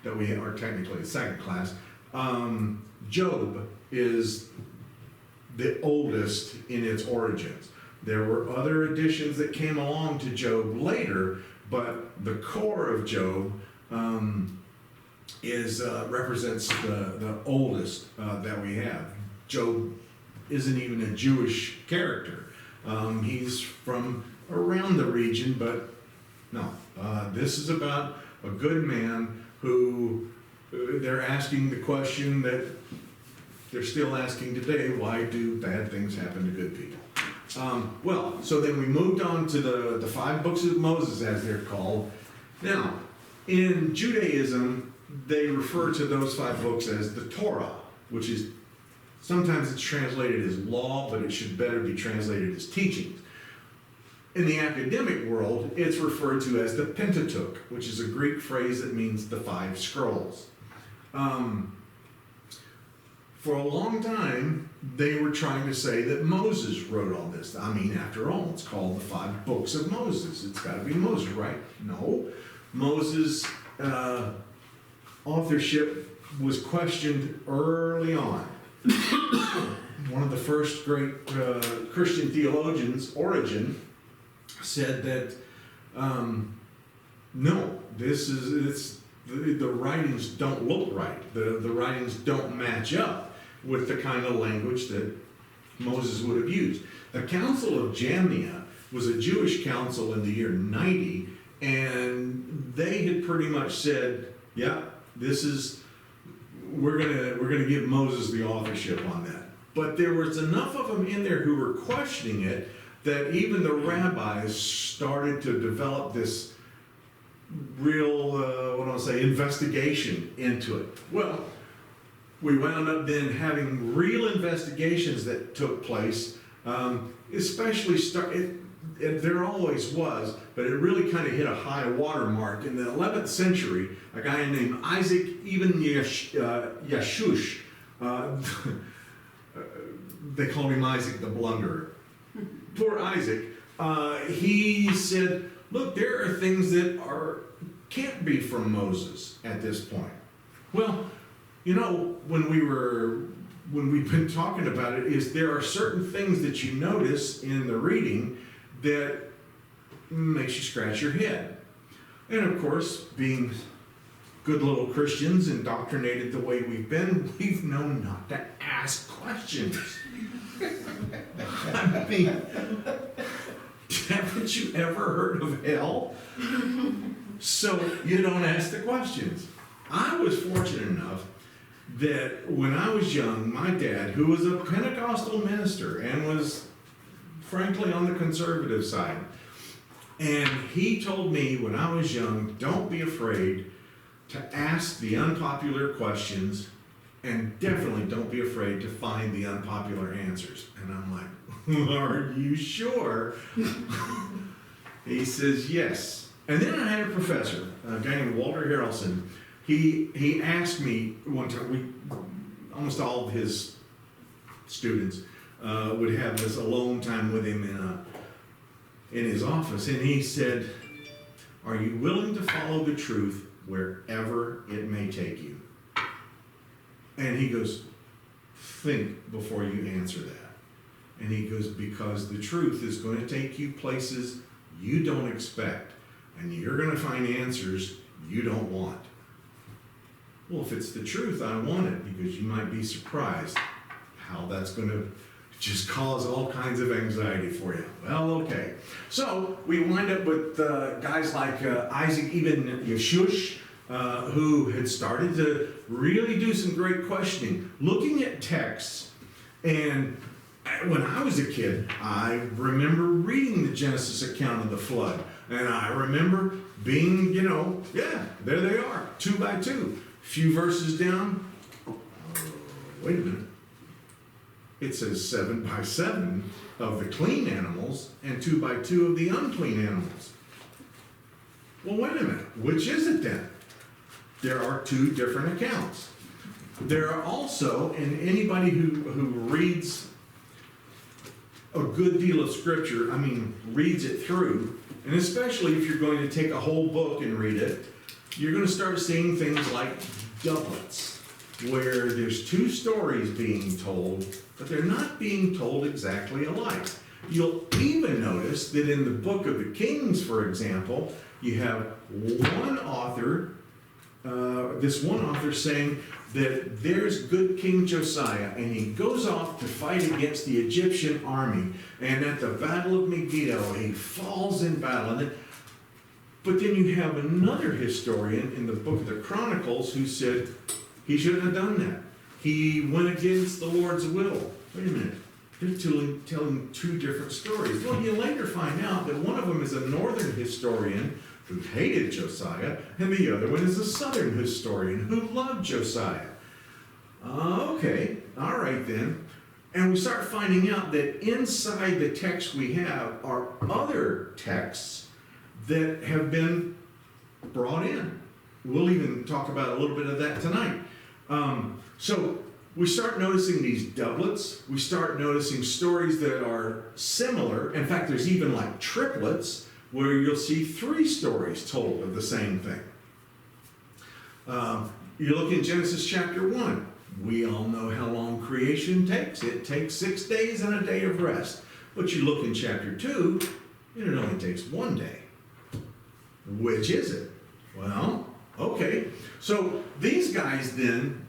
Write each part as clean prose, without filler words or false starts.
that we are technically a second class. Job is the oldest in its origins. There were other additions that came along to Job later, but the core of Job represents the oldest that we have. Job isn't even a Jewish character. He's from around the region, but no. This is about a good man who they're asking the question that they're still asking today: why do bad things happen to good people? So then we moved on to the 5 books of Moses, as they're called. Now, in Judaism, they refer to those 5 books as the Torah, which is, sometimes it's translated as law, but it should better be translated as teachings. In the academic world, it's referred to as the Pentateuch, which is a Greek phrase that means the 5 scrolls. For a long time, they were trying to say that Moses wrote all this. I mean, after all, it's called the 5 books of Moses. It's got to be Moses, right? No. Moses' authorship was questioned early on. One of the first great Christian theologians, Origen, said that no, the writings don't look right. The writings don't match up with the kind of language that Moses would have used. The Council of Jamnia was a Jewish council in the year 90, and they had pretty much said, yeah, we're gonna give Moses the authorship on that. But there was enough of them in there who were questioning it that even the rabbis started to develop this real, investigation into it. Well, we wound up then having real investigations that took place, especially there always was, but it really kind of hit a high water mark. In the 11th century, a guy named Isaac Ibn Yashush, they called him Isaac the Blunderer. Poor Isaac, he said, look, there are things that can't be from Moses at this point. Well, when we've been talking about it, is there are certain things that you notice in the reading that makes you scratch your head. And of course, being good little Christians, indoctrinated the way we've been, we've known not to ask questions. I mean, haven't you ever heard of hell? So you don't ask the questions. I was fortunate enough that when I was young, my dad, who was a Pentecostal minister and was frankly on the conservative side, and he told me when I was young, don't be afraid to ask the unpopular questions, and definitely don't be afraid to find the unpopular answers. And I'm like, are you sure? He says, yes. And then I had a professor, a guy named Walter Harrelson. He asked me one time, almost all of his students would have this alone time with him in his office. And he said, are you willing to follow the truth wherever it may take you? And he goes, think before you answer that. And he goes, because the truth is going to take you places you don't expect, and you're going to find answers you don't want. Well, if it's the truth, I want it, because you might be surprised how that's going to just cause all kinds of anxiety for you. Well, okay. So we wind up with guys like Isaac Ibn Yashush, who had started to really do some great questioning, looking at texts. And when I was a kid, I remember reading the Genesis account of the flood. And I remember being, there they are, 2 by 2. Few verses down, wait a minute. It says 7 by 7 of the clean animals and 2 by 2 of the unclean animals. Well, wait a minute. Which is it then? There are 2 different accounts. There are also, and anybody who reads a good deal of scripture, reads it through, and especially if you're going to take a whole book and read it, you're going to start seeing things like doublets, where there's two stories being told, but they're not being told exactly alike. You'll even notice that in the book of the Kings, for example, you have one author, this one author saying that there's good King Josiah, and he goes off to fight against the Egyptian army, and at the Battle of Megiddo, he falls in battle. But then you have another historian in the book of the Chronicles who said he shouldn't have done that. He went against the Lord's will. Wait a minute. They're telling two different stories. Well, you later find out that one of them is a northern historian who hated Josiah, and the other one is a southern historian who loved Josiah. Okay, all right then. And we start finding out that inside the text we have are other texts that have been brought in. We'll even talk about a little bit of that tonight. So we start noticing these doublets. We start noticing stories that are similar. In fact, there's even like triplets where you'll see three stories told of the same thing. You look in Genesis chapter 1. We all know how long creation takes. It takes 6 days and a day of rest. But you look in chapter 2, and it only takes 1 day. Which is it? Well, okay. So these guys then,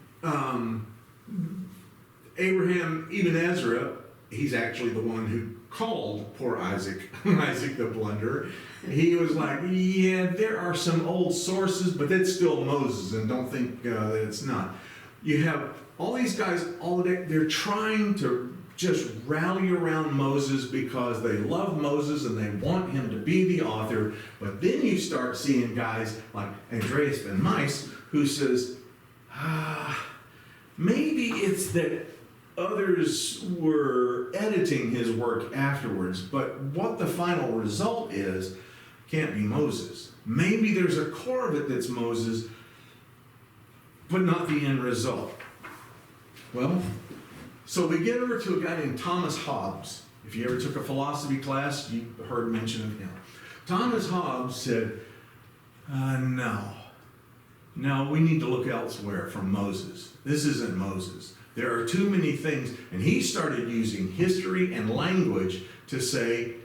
Abraham, even Ezra, he's actually the one who called poor Isaac, Isaac the blunderer. He was like, yeah, there are some old sources, but that's still Moses, and don't think that it's not. You have all these guys, they're trying to just rally around Moses because they love Moses and they want him to be the author. But then you start seeing guys like Andreas Van Meis who says, maybe it's that others were editing his work afterwards, but what the final result is can't be Moses. Maybe there's a core of it that's Moses, but not the end result. Well, so we get over to a guy named Thomas Hobbes. If you ever took a philosophy class, you heard mention of him. Thomas Hobbes said, no, we need to look elsewhere from Moses. This isn't Moses. There are too many things. And he started using history and language to say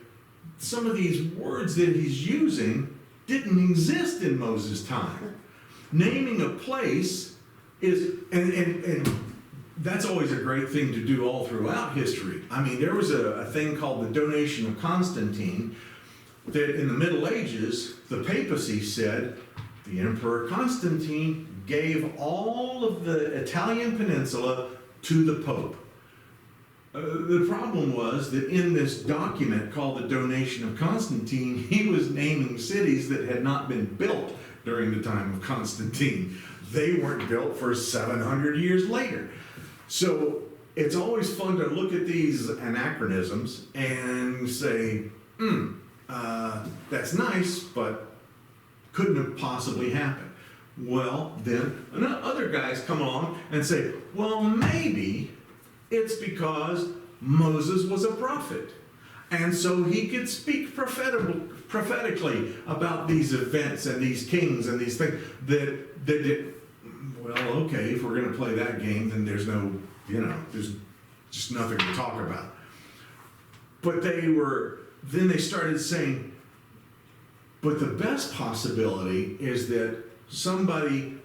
some of these words that he's using didn't exist in Moses' time. Naming a place is, and that's always a great thing to do all throughout history. I mean, there was a thing called the Donation of Constantine that in the Middle Ages, the papacy said the Emperor Constantine gave all of the Italian peninsula to the Pope. The problem was that in this document called the Donation of Constantine, he was naming cities that had not been built during the time of Constantine. They weren't built for 700 years later. So it's always fun to look at these anachronisms and say, that's nice, but couldn't have possibly happened. Well, then other guys come along and say, well, maybe it's because Moses was a prophet. And so he could speak prophetically about these events and these kings and these things that did. Well, okay, if we're going to play that game, then there's there's just nothing to talk about. But then they started saying, but the best possibility is that somebody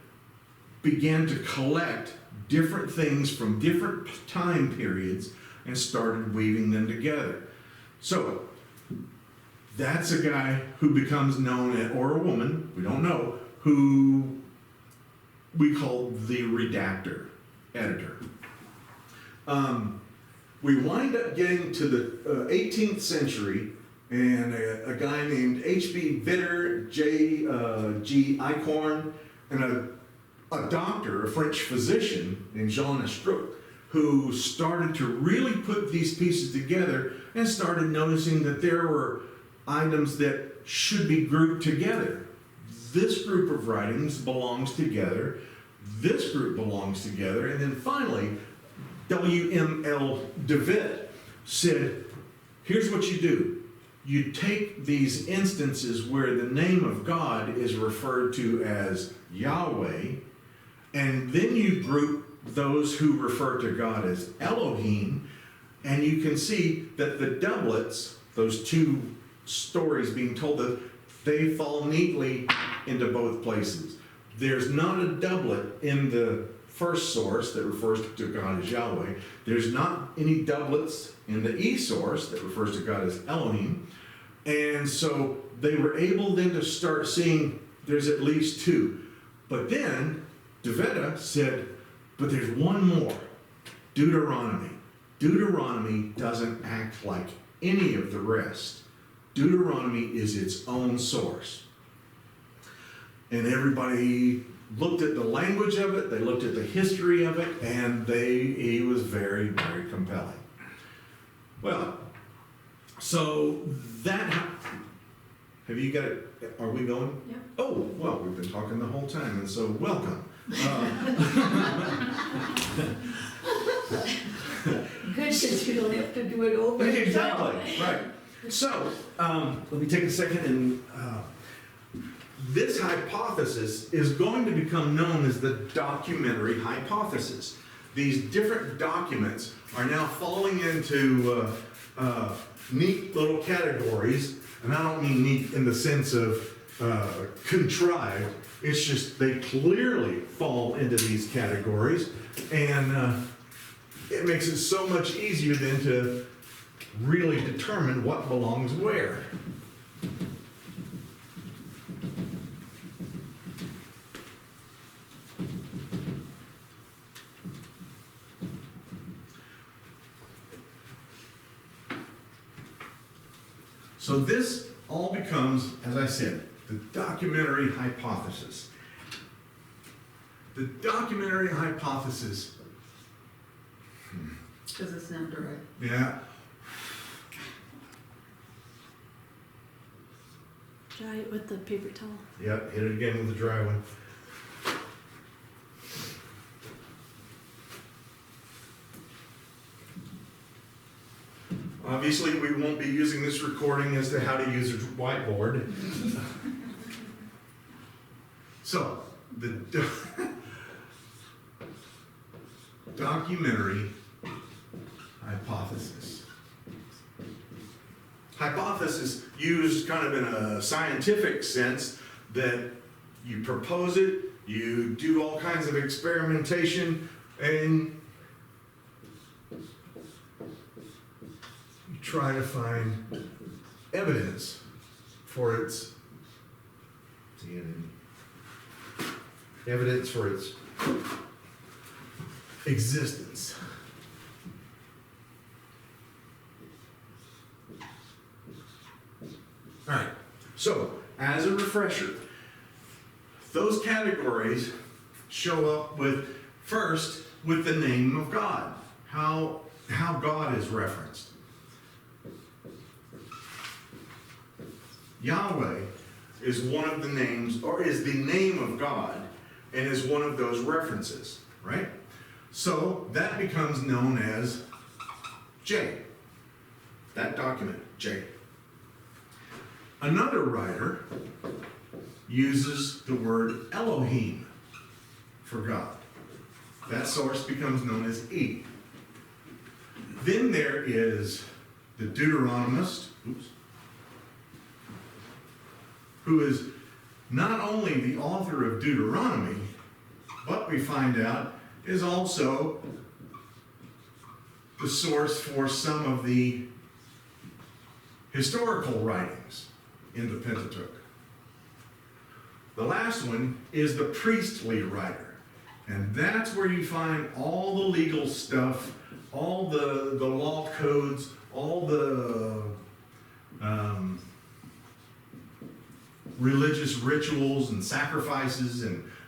began to collect different things from different time periods and started weaving them together. So that's a guy who becomes known as, or a woman, we don't know, who we call the redactor, editor. We wind up getting to the 18th century, and a guy named H.B. Vitter, J.G. Eichhorn, and a doctor, a French physician named Jean Estruc, who started to really put these pieces together and started noticing that there were items that should be grouped together. This group of writings belongs together, this group belongs together, and then finally, W.M.L. DeWitt said, here's what you do. you take these instances where the name of God is referred to as Yahweh, and then you group those who refer to God as Elohim, and you can see that the doublets, those two stories being told, that they fall neatly into both places. There's not a doublet in the first source that refers to God as Yahweh. There's not any doublets in the E source that refers to God as Elohim. And so they were able then to start seeing there's at least two. But then DeVetta said, but there's one more, Deuteronomy. Deuteronomy doesn't act like any of the rest. Deuteronomy is its own source. And everybody looked at the language of it, they looked at the history of it, and he was very, very compelling. Well, so that, have you got it, are we going? Yeah. Oh, well, we've been talking the whole time, and so welcome. Good, since you don't have to do it over. and Exactly, over. right. So, let me take a second and, this hypothesis is going to become known as the documentary hypothesis. These different documents are now falling into neat little categories, and I don't mean neat in the sense of contrived. It's just they clearly fall into these categories, and it makes it so much easier then to really determine what belongs where. So this all becomes, as I said, the documentary hypothesis. The documentary hypothesis, Because it's not direct. yeah, Dry it with the paper towel. yep, hit it again with the dry one. Obviously, we won't be using this recording as to how to use a whiteboard. So, the documentary hypothesis. Hypothesis used kind of in a scientific sense that you propose it, you do all kinds of experimentation, and try to find evidence for its existence. All right, so as a refresher, those categories show up first with the name of God, how God is referenced. Yahweh is one of the names, or is the name of God, and is one of those references, right? So that becomes known as J. That document, J. Another writer uses the word Elohim for God. That source becomes known as E. Then there is the Deuteronomist, who is not only the author of Deuteronomy, but we find out is also the source for some of the historical writings in the Pentateuch. The last one is the priestly writer, and that's where you find all the legal stuff, all the law codes, all the religious rituals and sacrifices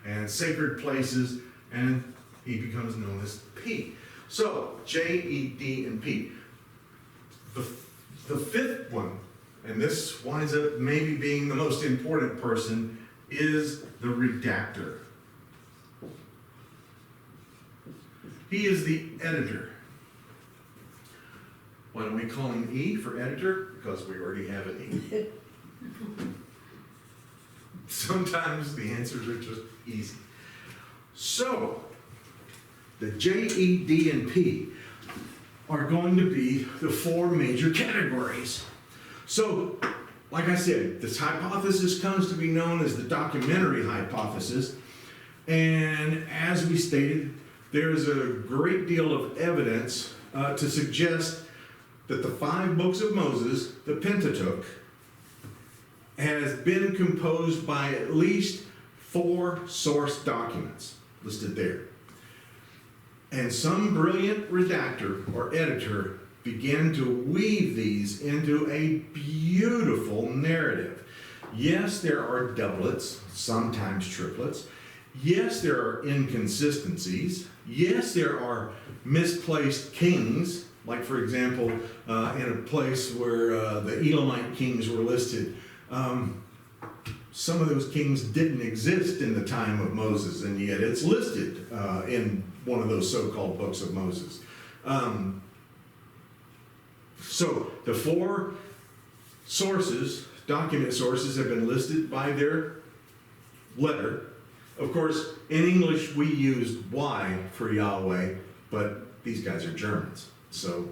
and sacred places, and he becomes known as P. So, J, E, D, and P. The fifth one, and this winds up maybe being the most important person, is the redactor. He is the editor. Why don't we call him E for editor? Because we already have an E. Sometimes the answers are just easy. So, the J, E, D, and P are going to be the four major categories. So, like I said, this hypothesis comes to be known as the documentary hypothesis. And as we stated, there is a great deal of evidence to suggest that the 5 books of Moses, the Pentateuch, has been composed by at least 4 source documents listed there. And some brilliant redactor or editor began to weave these into a beautiful narrative. Yes, there are doublets, sometimes triplets. Yes, there are inconsistencies. Yes, there are misplaced kings, like for example, in a place where the Elamite kings were listed. Some of those kings didn't exist in the time of Moses, and yet it's listed in one of those so-called books of Moses. So the 4 sources, document sources, have been listed by their letter. Of course, in English we use Y for Yahweh, but these guys are Germans, so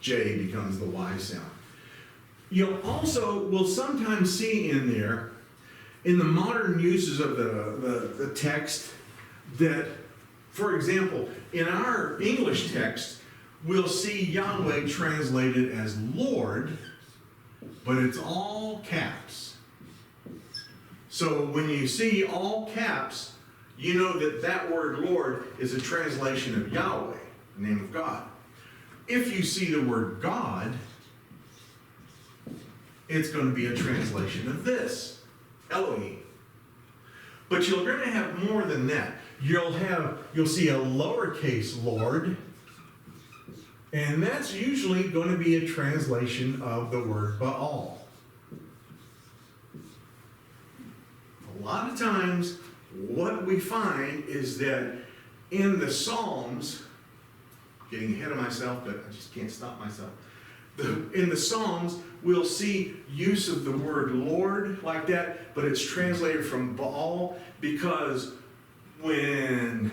J becomes the Y sound. You also will sometimes see in there, in the modern uses of the text, that, for example, in our English text, we'll see Yahweh translated as Lord, but it's all caps. So when you see all caps, you know that that word Lord is a translation of Yahweh, the name of God. If you see the word God, it's going to be a translation of this, Elohim. But you're going to have more than that. You'll see a lowercase Lord, and that's usually going to be a translation of the word Baal. A lot of times, what we find is that in the Psalms, getting ahead of myself, but I just can't stop myself. In the Psalms, we'll see use of the word Lord like that, but it's translated from Baal because when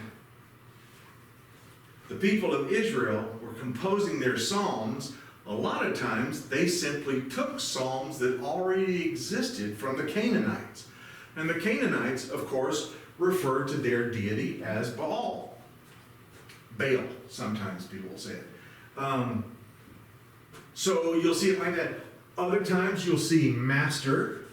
the people of Israel were composing their psalms, a lot of times they simply took psalms that already existed from the Canaanites. And the Canaanites, of course, referred to their deity as Baal. Baal, sometimes people will say it. So you'll see it like that. Other times you'll see master.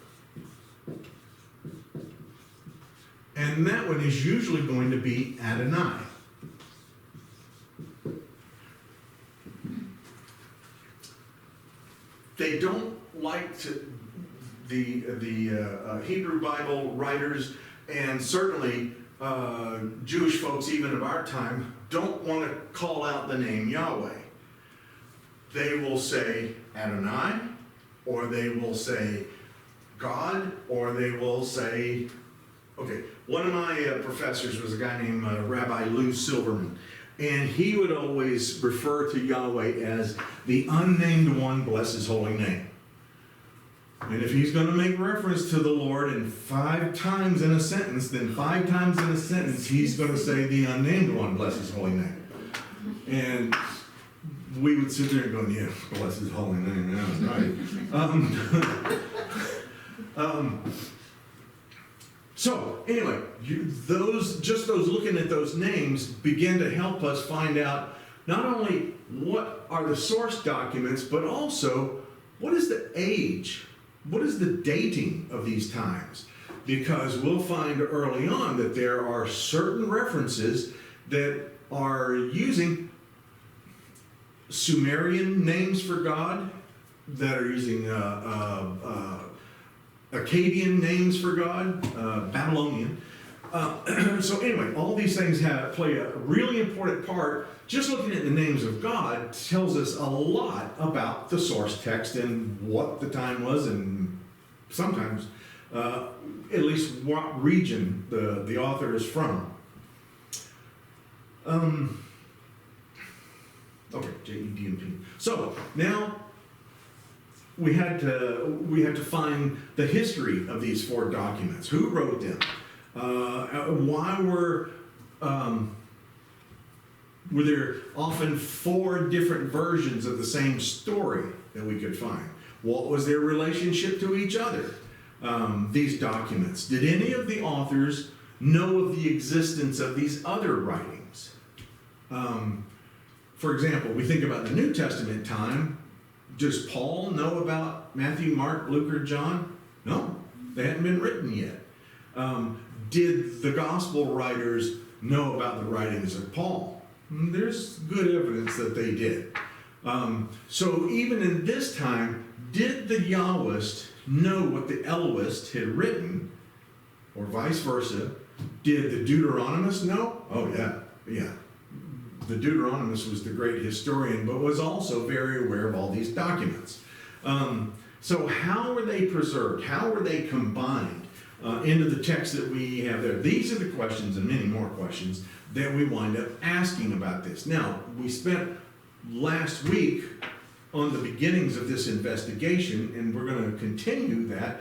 And that one is usually going to be Adonai. They don't like to, the Hebrew Bible writers, and certainly Jewish folks even of our time, don't want to call out the name Yahweh. They will say Adonai, or they will say God, or they will say, okay, one of my professors was a guy named Rabbi Lou Silverman, and he would always refer to Yahweh as the unnamed one, bless his holy name. And if he's going to make reference to the Lord in 5 times in a sentence, then 5 times in a sentence he's going to say the unnamed one, bless his holy name. And we would sit there and go, yeah, bless his holy name, that's right. So anyway, those looking at those names begin to help us find out not only what are the source documents, but also what is the age, what is the dating of these times? Because we'll find early on that there are certain references that are using Sumerian names for God, that are using Akkadian names for God, Babylonian. So anyway, all these things play a really important part. Just looking at the names of God tells us a lot about the source text and what the time was, and sometimes at least what region the author is from. Okay, J-E-D-M-P. So now we had to find the history of these 4 documents. Who wrote them? Why were there often 4 different versions of the same story that we could find? What was their relationship to each other? These documents. Did any of the authors know of the existence of these other writings? For example, we think about the New Testament time. Does Paul know about Matthew, Mark, Luke, or John? No, they hadn't been written yet. Did the gospel writers know about the writings of Paul? There's good evidence that they did. So even in this time, did the Yahwist know what the Elohist had written, or vice versa? Did the Deuteronomist know? Oh yeah. The Deuteronomist was the great historian, but was also very aware of all these documents. So how were they preserved? How were they combined into the text that we have there? These are the questions, and many more questions, that we wind up asking about this. Now, we spent last week on the beginnings of this investigation, and we're going to continue that,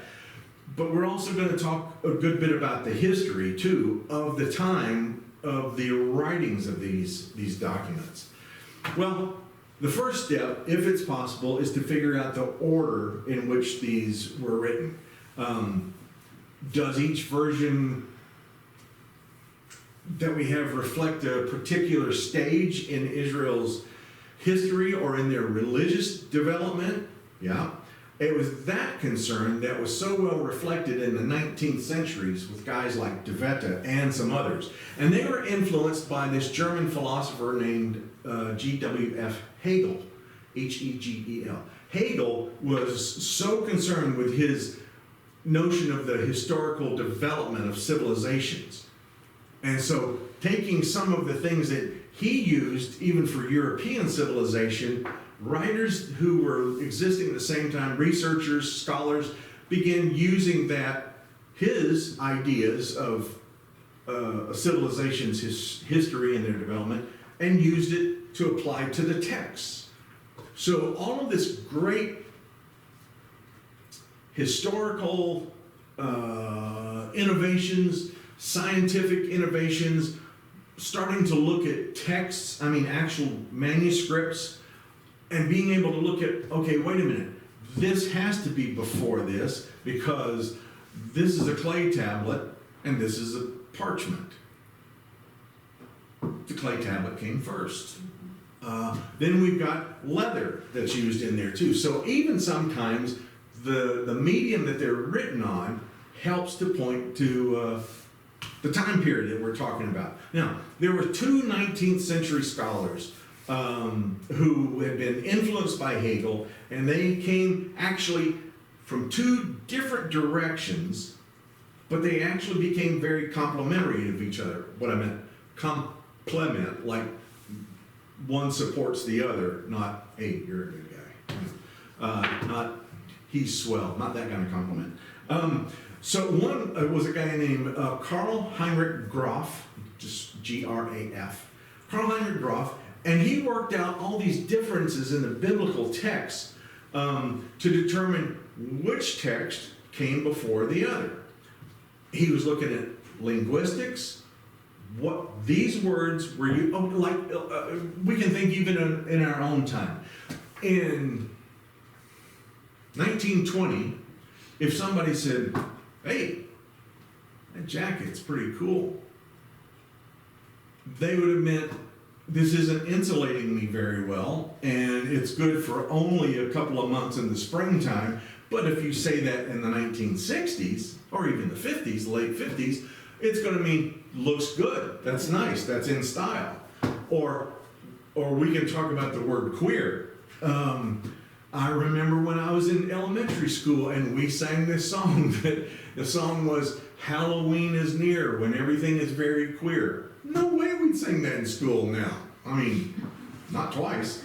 but we're also going to talk a good bit about the history, too, of the time of the writings of these documents. Well, the first step, if it's possible, is to figure out the order in which these were written. Does each version that we have reflect a particular stage in Israel's history or in their religious development? Yeah. It was that concern that was so well reflected in the 19th centuries with guys like De Wette and some others. And they were influenced by this German philosopher named G.W.F. Hegel, H-E-G-E-L. Hegel was so concerned with his notion of the historical development of civilizations. And so taking some of the things that he used even for European civilization, writers who were existing at the same time, researchers, scholars, began using his ideas of a civilization's history and their development, and used it to apply to the texts. So all of this great historical innovations, scientific innovations, starting to look at texts, actual manuscripts, and being able to look at, okay, wait a minute, this has to be before this because this is a clay tablet and this is a parchment. The clay tablet came first. Then we've got leather that's used in there too. So even sometimes the medium that they're written on helps to point to the time period that we're talking about. Now, there were 2 19th century scholars who had been influenced by Hegel, and they came actually from 2 different directions, but they actually became very complementary of each other. What I meant, complement, like one supports the other, not, hey, you're a good guy. Not, he's swell, not that kind of compliment. So one was a guy named Karl Heinrich Graf, just G-R-A-F. Karl Heinrich Graf, and he worked out all these differences in the biblical text to determine which text came before the other. He was looking at linguistics, what these words were used, we can think even in our own time. In 1920, if somebody said, hey, that jacket's pretty cool, they would have meant, this isn't insulating me very well, and it's good for only a couple of months in the springtime. But if you say that in the 1960s, or even the 50s, the late 50s, it's going to mean, looks good, that's nice, that's in style. Or we can talk about the word queer. I remember when I was in elementary school and we sang this song, that the song was, Halloween is near, when everything is very queer. No way we'd sing that in school now. Not twice.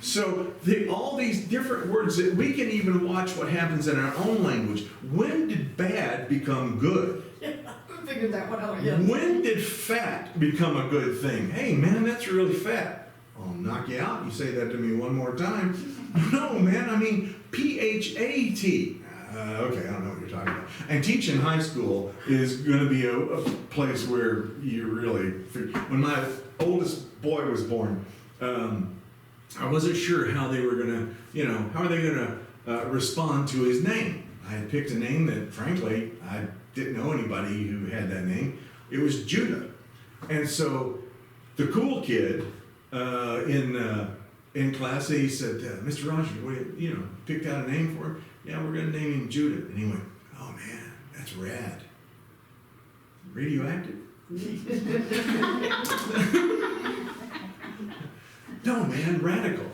So all these different words that we can even watch what happens in our own language. When did bad become good? figured that one out yet. When did fat become a good thing? Hey, man, that's really fat. I'll knock you out. You say that to me one more time. No, man, I mean PHAT. Okay, I don't know what you're talking about. And teaching high school is going to be a place where you really. When my oldest boy was born, I wasn't sure how they were going to, how are they going to respond to his name. I had picked a name that, frankly, I didn't know anybody who had that name. It was Judah. And so the cool kid in class, he said, Mr. Rogers, what, picked out a name for him? Yeah, we're going to name him Judah. And he went, oh man, that's rad. Radioactive? No, man, radical.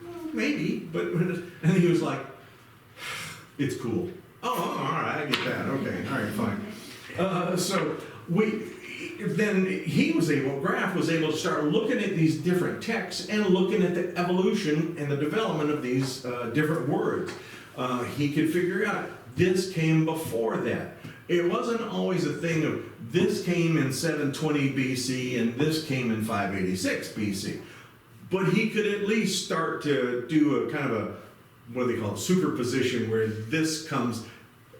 Well, maybe, but, and he was like, it's cool. Oh, all right, I get that. Okay, all right, fine. So then Graf was able to start looking at these different texts and looking at the evolution and the development of these different words. He could figure out this came before that. It wasn't always a thing of this came in 720 BC and this came in 586 BC. But he could at least start to do a kind of a, what do they call it, superposition, where this comes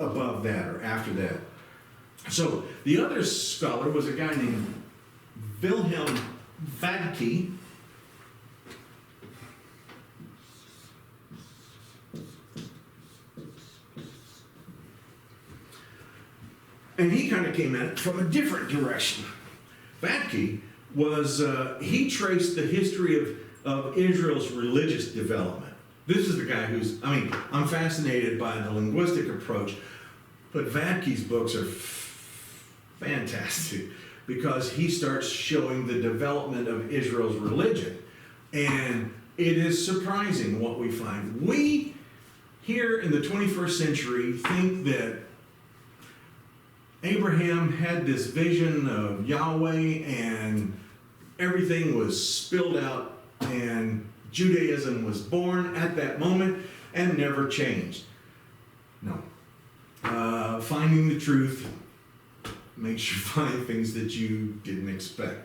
above that or after that. So the other scholar was a guy named Wilhelm Vadke. And he kind of came at it from a different direction. Vadke was, he traced the history of Israel's religious development. This is the guy I'm fascinated by the linguistic approach, but Vadke's books are fantastic because he starts showing the development of Israel's religion. And it is surprising what we find. We, here in the 21st century, think that Abraham had this vision of Yahweh and everything was spilled out and Judaism was born at that moment and never changed. No. Finding the truth makes you find things that you didn't expect.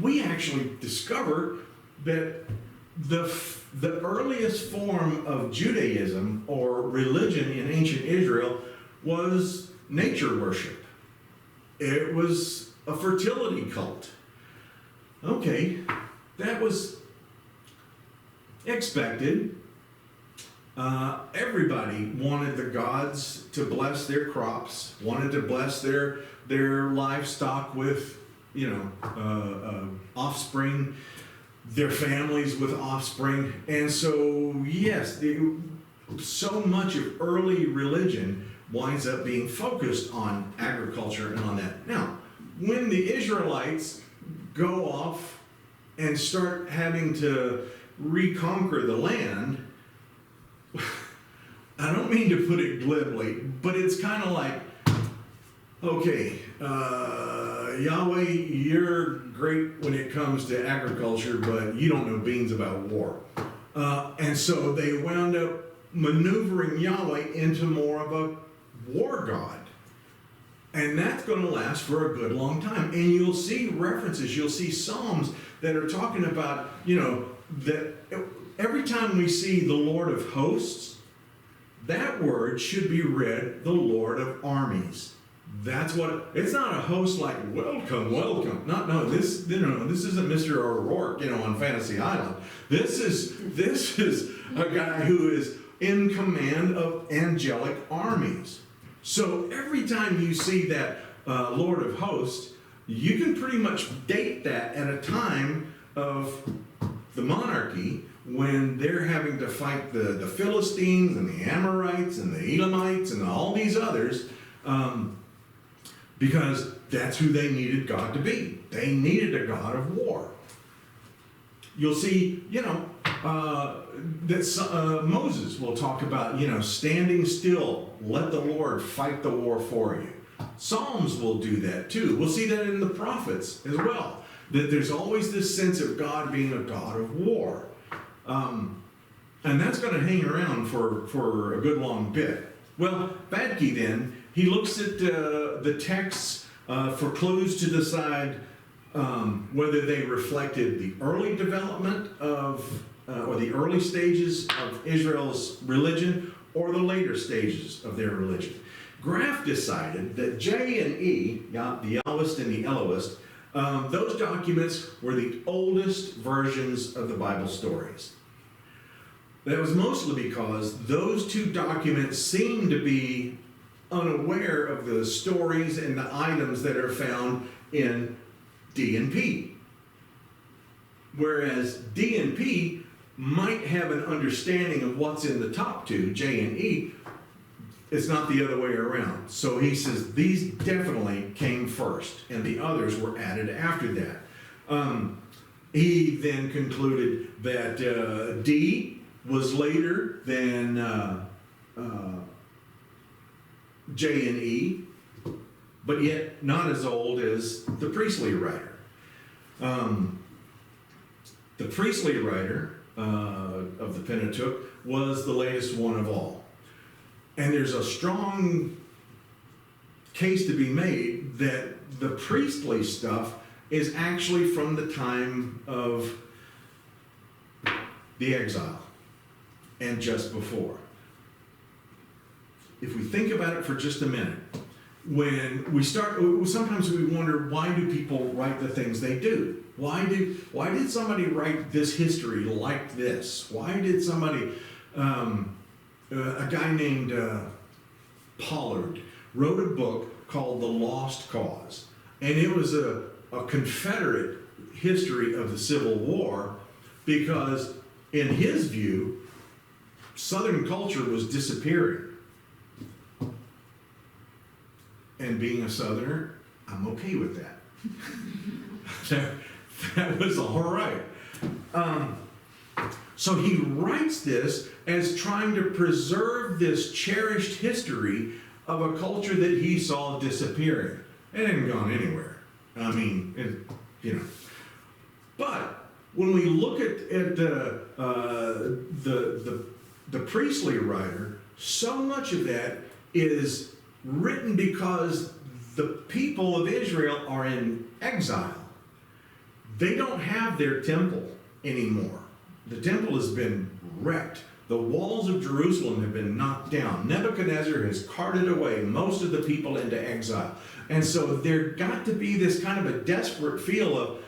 We actually discover that the earliest form of Judaism or religion in ancient Israel was nature worship. It was a fertility cult. Okay, that was expected. Everybody wanted the gods to bless their crops, wanted to bless their livestock with, offspring, their families with offspring. And so, yes, so much of early religion winds up being focused on agriculture and on that. Now, when the Israelites go off and start having to reconquer the land, I don't mean to put it glibly, but it's kind of like, okay, Yahweh, you're great when it comes to agriculture, but you don't know beans about war. And so they wound up maneuvering Yahweh into more of a war god. And that's going to last for a good long time. And you'll see references, you'll see Psalms that are talking about, that every time we see the Lord of hosts, that word should be read the Lord of armies. That's what, it's not a host like, welcome, welcome. This isn't Mr. O'Rourke, on Fantasy Island. This is a guy who is in command of angelic armies. So every time you see that Lord of hosts, you can pretty much date that at a time of the monarchy when they're having to fight the Philistines and the Amorites and the Elamites and all these others, because that's who they needed God to be. They needed a God of war. You'll see, that Moses will talk about, standing still, let the Lord fight the war for you. Psalms will do that too. We'll see that in the prophets as well, that there's always this sense of God being a God of war. And that's going to hang around for a good long bit. Well, Vadke then He looks at the texts for clues to decide whether they reflected the early development of, or the early stages of Israel's religion, or the later stages of their religion. Graff decided that J and E, the Yahwist and the Elohist, those documents were the oldest versions of the Bible stories. That was mostly because those two documents seem to be unaware of the stories and the items that are found in D and P. Whereas D and P might have an understanding of what's in the top two, J and E, it's not the other way around. So he says these definitely came first, and the others were added after that. He then concluded that D was later than J and E, but yet not as old as the priestly writer. The priestly writer of the Pentateuch was the latest one of all. And there's a strong case to be made that the priestly stuff is actually from the time of the exile and just before. If we think about it for just a minute, when we start, sometimes we wonder, why do people write the things they do? Why did somebody write this history like this? Why did somebody, a guy named Pollard wrote a book called The Lost Cause, and it was a Confederate history of the Civil War, because in his view, Southern culture was disappearing. And being a Southerner, I'm okay with that. That was all right. So he writes this as trying to preserve this cherished history of a culture that he saw disappearing. It hadn't gone anywhere. I mean, But when we look at the priestly writer, so much of that is written because the people of Israel are in exile. They don't have their temple anymore. The temple has been wrecked. The walls of Jerusalem have been knocked down. Nebuchadnezzar has carted away most of the people into exile. And so there got to be this kind of a desperate feel of,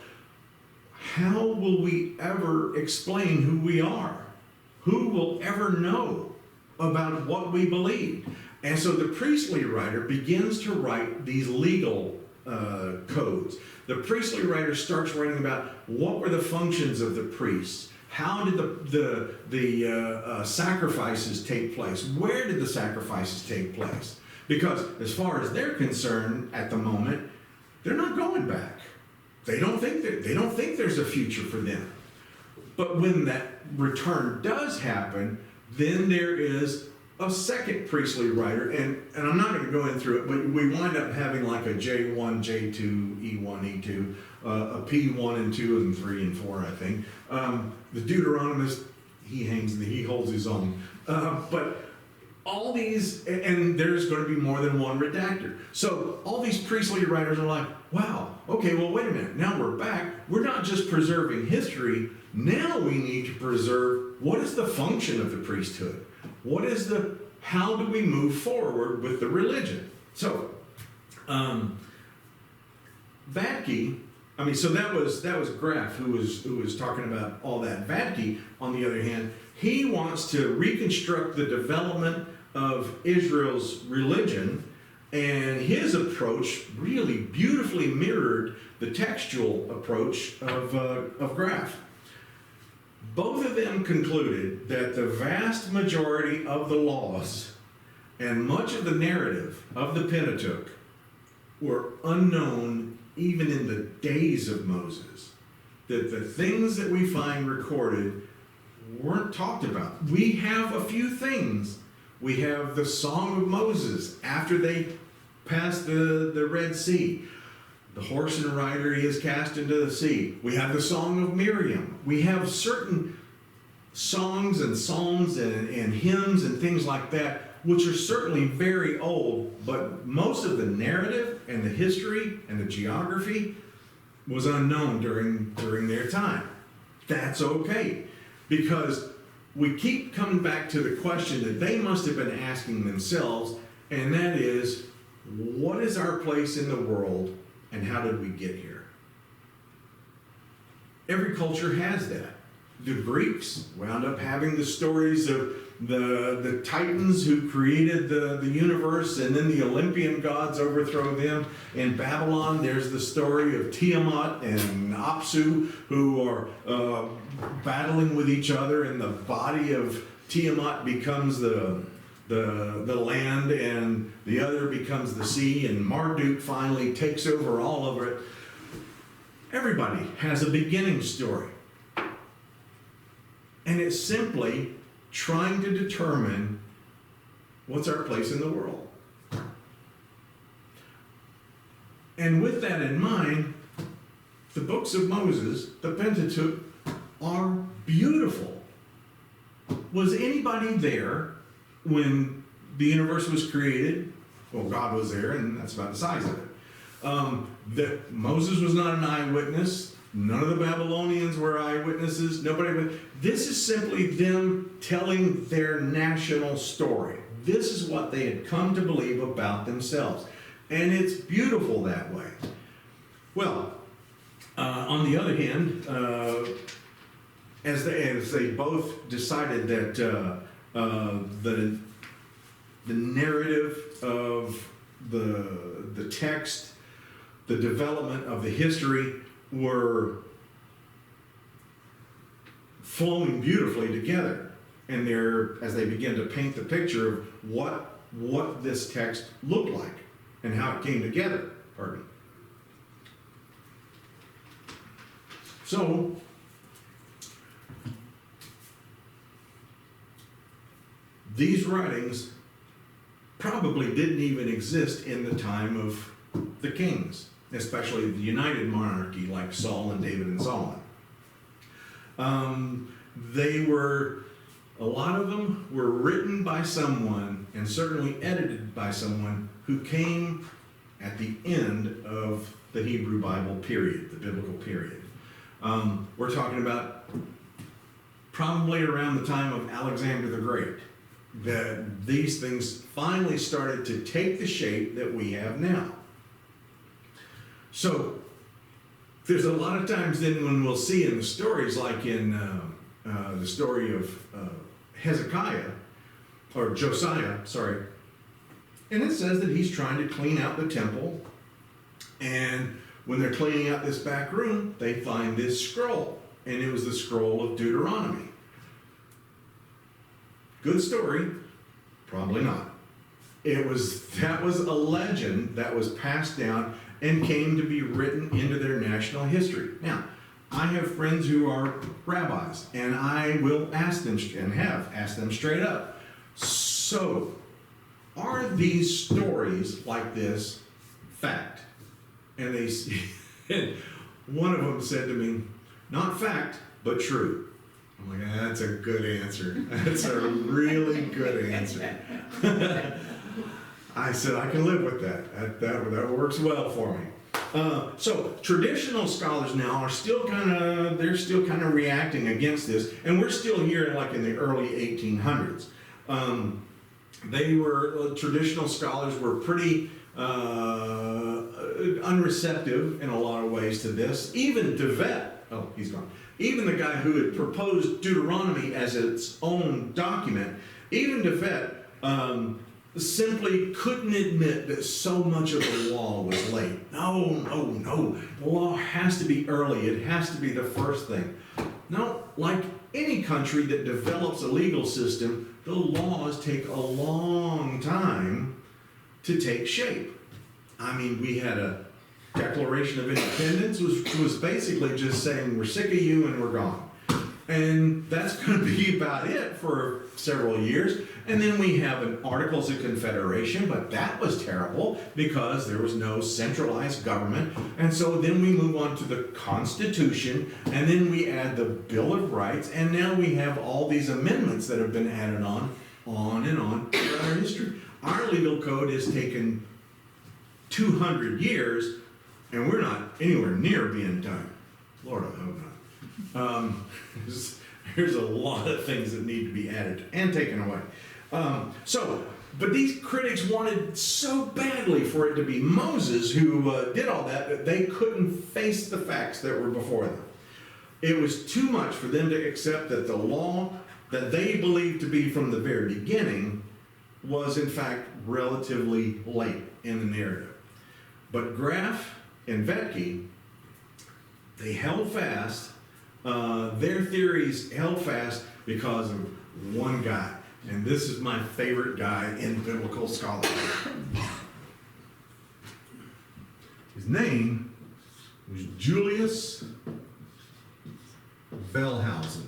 how will we ever explain who we are? Who will ever know about what we believe? And so the priestly writer begins to write these legal codes. The priestly writer starts writing about what were the functions of the priests. How did the sacrifices take place? Where did the sacrifices take place? Because as far as they're concerned at the moment, they're not going back. They don't think there's a future for them. But when that return does happen, then there is a second priestly writer, and I'm not going to go in through it, but we wind up having like a J1, J2, E1, E2, a P1 and 2 and 3 and 4, I think. The Deuteronomist, he holds his own. But all these, and there's going to be more than one redactor. So all these priestly writers are like, wow, okay, well, wait a minute. Now we're back. We're not just preserving history. Now we need to preserve what is the function of the priesthood? How do we move forward with the religion? So, Vatke, so that was Graff who was talking about all that. Vatke, on the other hand, he wants to reconstruct the development of Israel's religion, and his approach really beautifully mirrored the textual approach of Graff. Both of them concluded that the vast majority of the laws and much of the narrative of the Pentateuch were unknown even in the days of Moses. That the things that we find recorded weren't talked about. We have a few things. We have the Song of Moses after they passed the Red Sea. The horse and rider he is cast into the sea. We have the Song of Miriam. We have certain songs and psalms and hymns and things like that which are certainly very old, but most of the narrative and the history and the geography was unknown during their time. That's okay, because we keep coming back to the question that they must have been asking themselves, and that is, what is our place in the world and how did we get here? Every culture has that. The Greeks wound up having the stories of the Titans who created the universe, and then the Olympian gods overthrow them. In Babylon, there's the story of Tiamat and Apsu who are battling with each other, and the body of Tiamat becomes the land, and the other becomes the sea, and Marduk finally takes over all of it. Everybody has a beginning story. And it's simply trying to determine what's our place in the world. And with that in mind, the books of Moses, the Pentateuch, are beautiful. Was anybody there when the universe was created? Well, God was there, and that's about the size of it. Moses was not an eyewitness. None of the Babylonians were eyewitnesses. Nobody. This is simply them telling their national story. This is what they had come to believe about themselves. And it's beautiful that way. Well, on the other hand, as they both decided that the narrative of the text, the development of the history were flowing beautifully together, and as they began to paint the picture of what this text looked like and how it came together. Pardon me. So these writings probably didn't even exist in the time of the kings, especially the united monarchy like Saul and David and Solomon. A lot of them were written by someone and certainly edited by someone who came at the end of the Hebrew Bible period, the biblical period. We're talking about probably around the time of Alexander the Great, that these things finally started to take the shape that we have now. So there's a lot of times then when we'll see in the stories, like in the story of Hezekiah, or Josiah, sorry, and it says that he's trying to clean out the temple, and when they're cleaning out this back room, they find this scroll, and it was the scroll of Deuteronomy. Good story? Probably not. That was a legend that was passed down and came to be written into their national history. Now, I have friends who are rabbis, and I will ask them, and have asked them straight up, so, are these stories like this fact? And and one of them said to me, not fact, but true. I'm like, that's a good answer. That's a really good answer. I said, I can live with that. That works well for me. So traditional scholars now are still kind of reacting against this, and we're still here like in the early 1800s. Traditional scholars were pretty unreceptive in a lot of ways to this. Even DeVette, oh, he's gone. Even the guy who had proposed Deuteronomy as its own document, even DeVette simply couldn't admit that so much of the law was late. No. The law has to be early. It has to be the first thing. No, like any country that develops a legal system, the laws take a long time to take shape. I mean, we had a Declaration of Independence, which was basically just saying we're sick of you and we're gone. And that's going to be about it for several years. And then we have an Articles of Confederation, but that was terrible because there was no centralized government. And so then we move on to the Constitution, and then we add the Bill of Rights, and now we have all these amendments that have been added on on and on throughout our history. Our legal code has taken 200 years, and we're not anywhere near being done. Lord, I hope not. There's a lot of things that need to be added and taken away. But these critics wanted so badly for it to be Moses who did all that they couldn't face the facts that were before them. It was too much for them to accept that the law that they believed to be from the very beginning was in fact relatively late in the narrative. But Graff and Vetke, they held fast. Their theories held fast because of one guy. And this is my favorite guy in biblical scholarship. His name was Julius Wellhausen.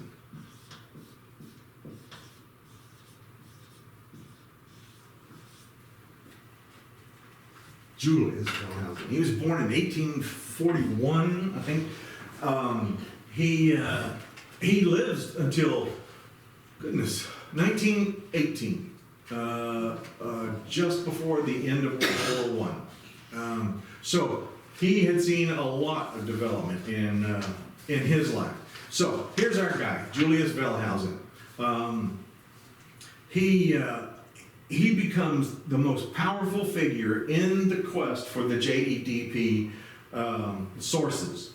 Julius Wellhausen. He was born in 1841, I think. He lives until, goodness, 1918, just before the end of World War I. So he had seen a lot of development in his life. So here's our guy, Julius Wellhausen. He becomes the most powerful figure in the quest for the JEDP sources.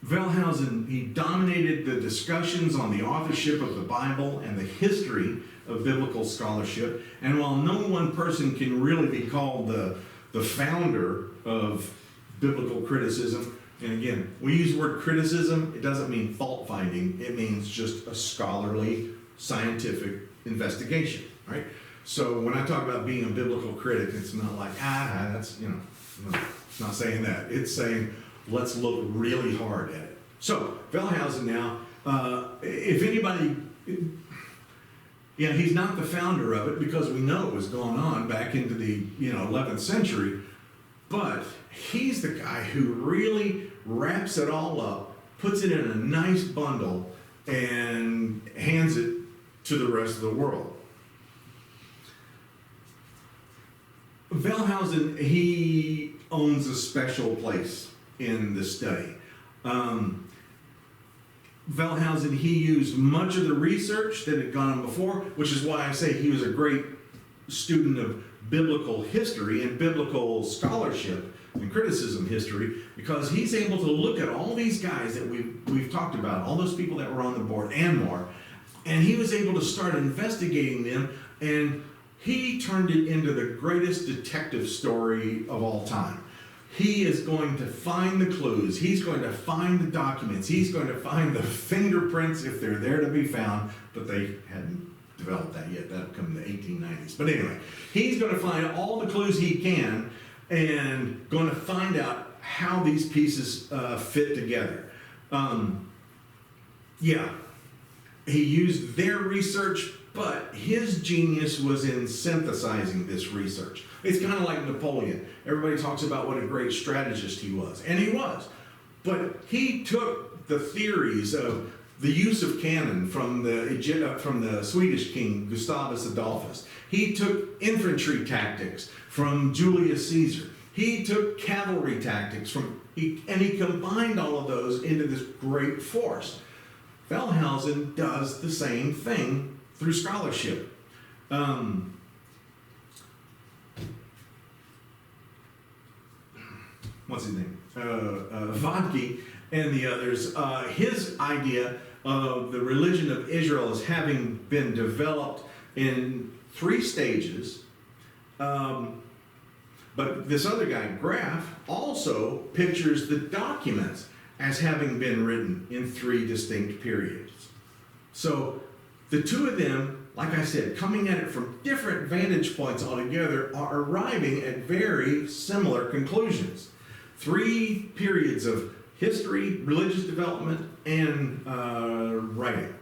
Wellhausen, he dominated the discussions on the authorship of the Bible and the history of biblical scholarship. And while no one person can really be called the founder of biblical criticism, and again, we use the word criticism, it doesn't mean fault finding, it means just a scholarly, scientific investigation, right? So when I talk about being a biblical critic, it's not like, that's, no, it's not saying that. It's saying, let's look really hard at it. So, Wellhausen now, if anybody, he's not the founder of it because we know it was going on back into the 11th century, but he's the guy who really wraps it all up, puts it in a nice bundle, and hands it to the rest of the world. Wellhausen, he owns a special place in the study. Wellhausen, he used much of the research that had gone on before, which is why I say he was a great student of biblical history and biblical scholarship and criticism history, because he's able to look at all these guys that we've talked about, all those people that were on the board and more, and he was able to start investigating them, and he turned it into the greatest detective story of all time. He is going to find the clues. He's going to find the documents. He's going to find the fingerprints if they're there to be found, but they hadn't developed that yet. That'll come in the 1890s. But anyway, he's going to find all the clues he can and going to find out how these pieces fit together. He used their research, but his genius was in synthesizing this research. It's kind of like Napoleon. Everybody talks about what a great strategist he was, and he was. But he took the theories of the use of cannon from the Swedish king Gustavus Adolphus. He took infantry tactics from Julius Caesar. He took cavalry tactics and he combined all of those into this great force. Wellhausen does the same thing through scholarship. What's his name? Vodke and the others. His idea of the religion of Israel as having been developed in 3 stages. But this other guy, Graff, also pictures the documents as having been written in 3 distinct periods. So the two of them, like I said, coming at it from different vantage points altogether, are arriving at very similar conclusions. 3 periods of history, religious development, and writing.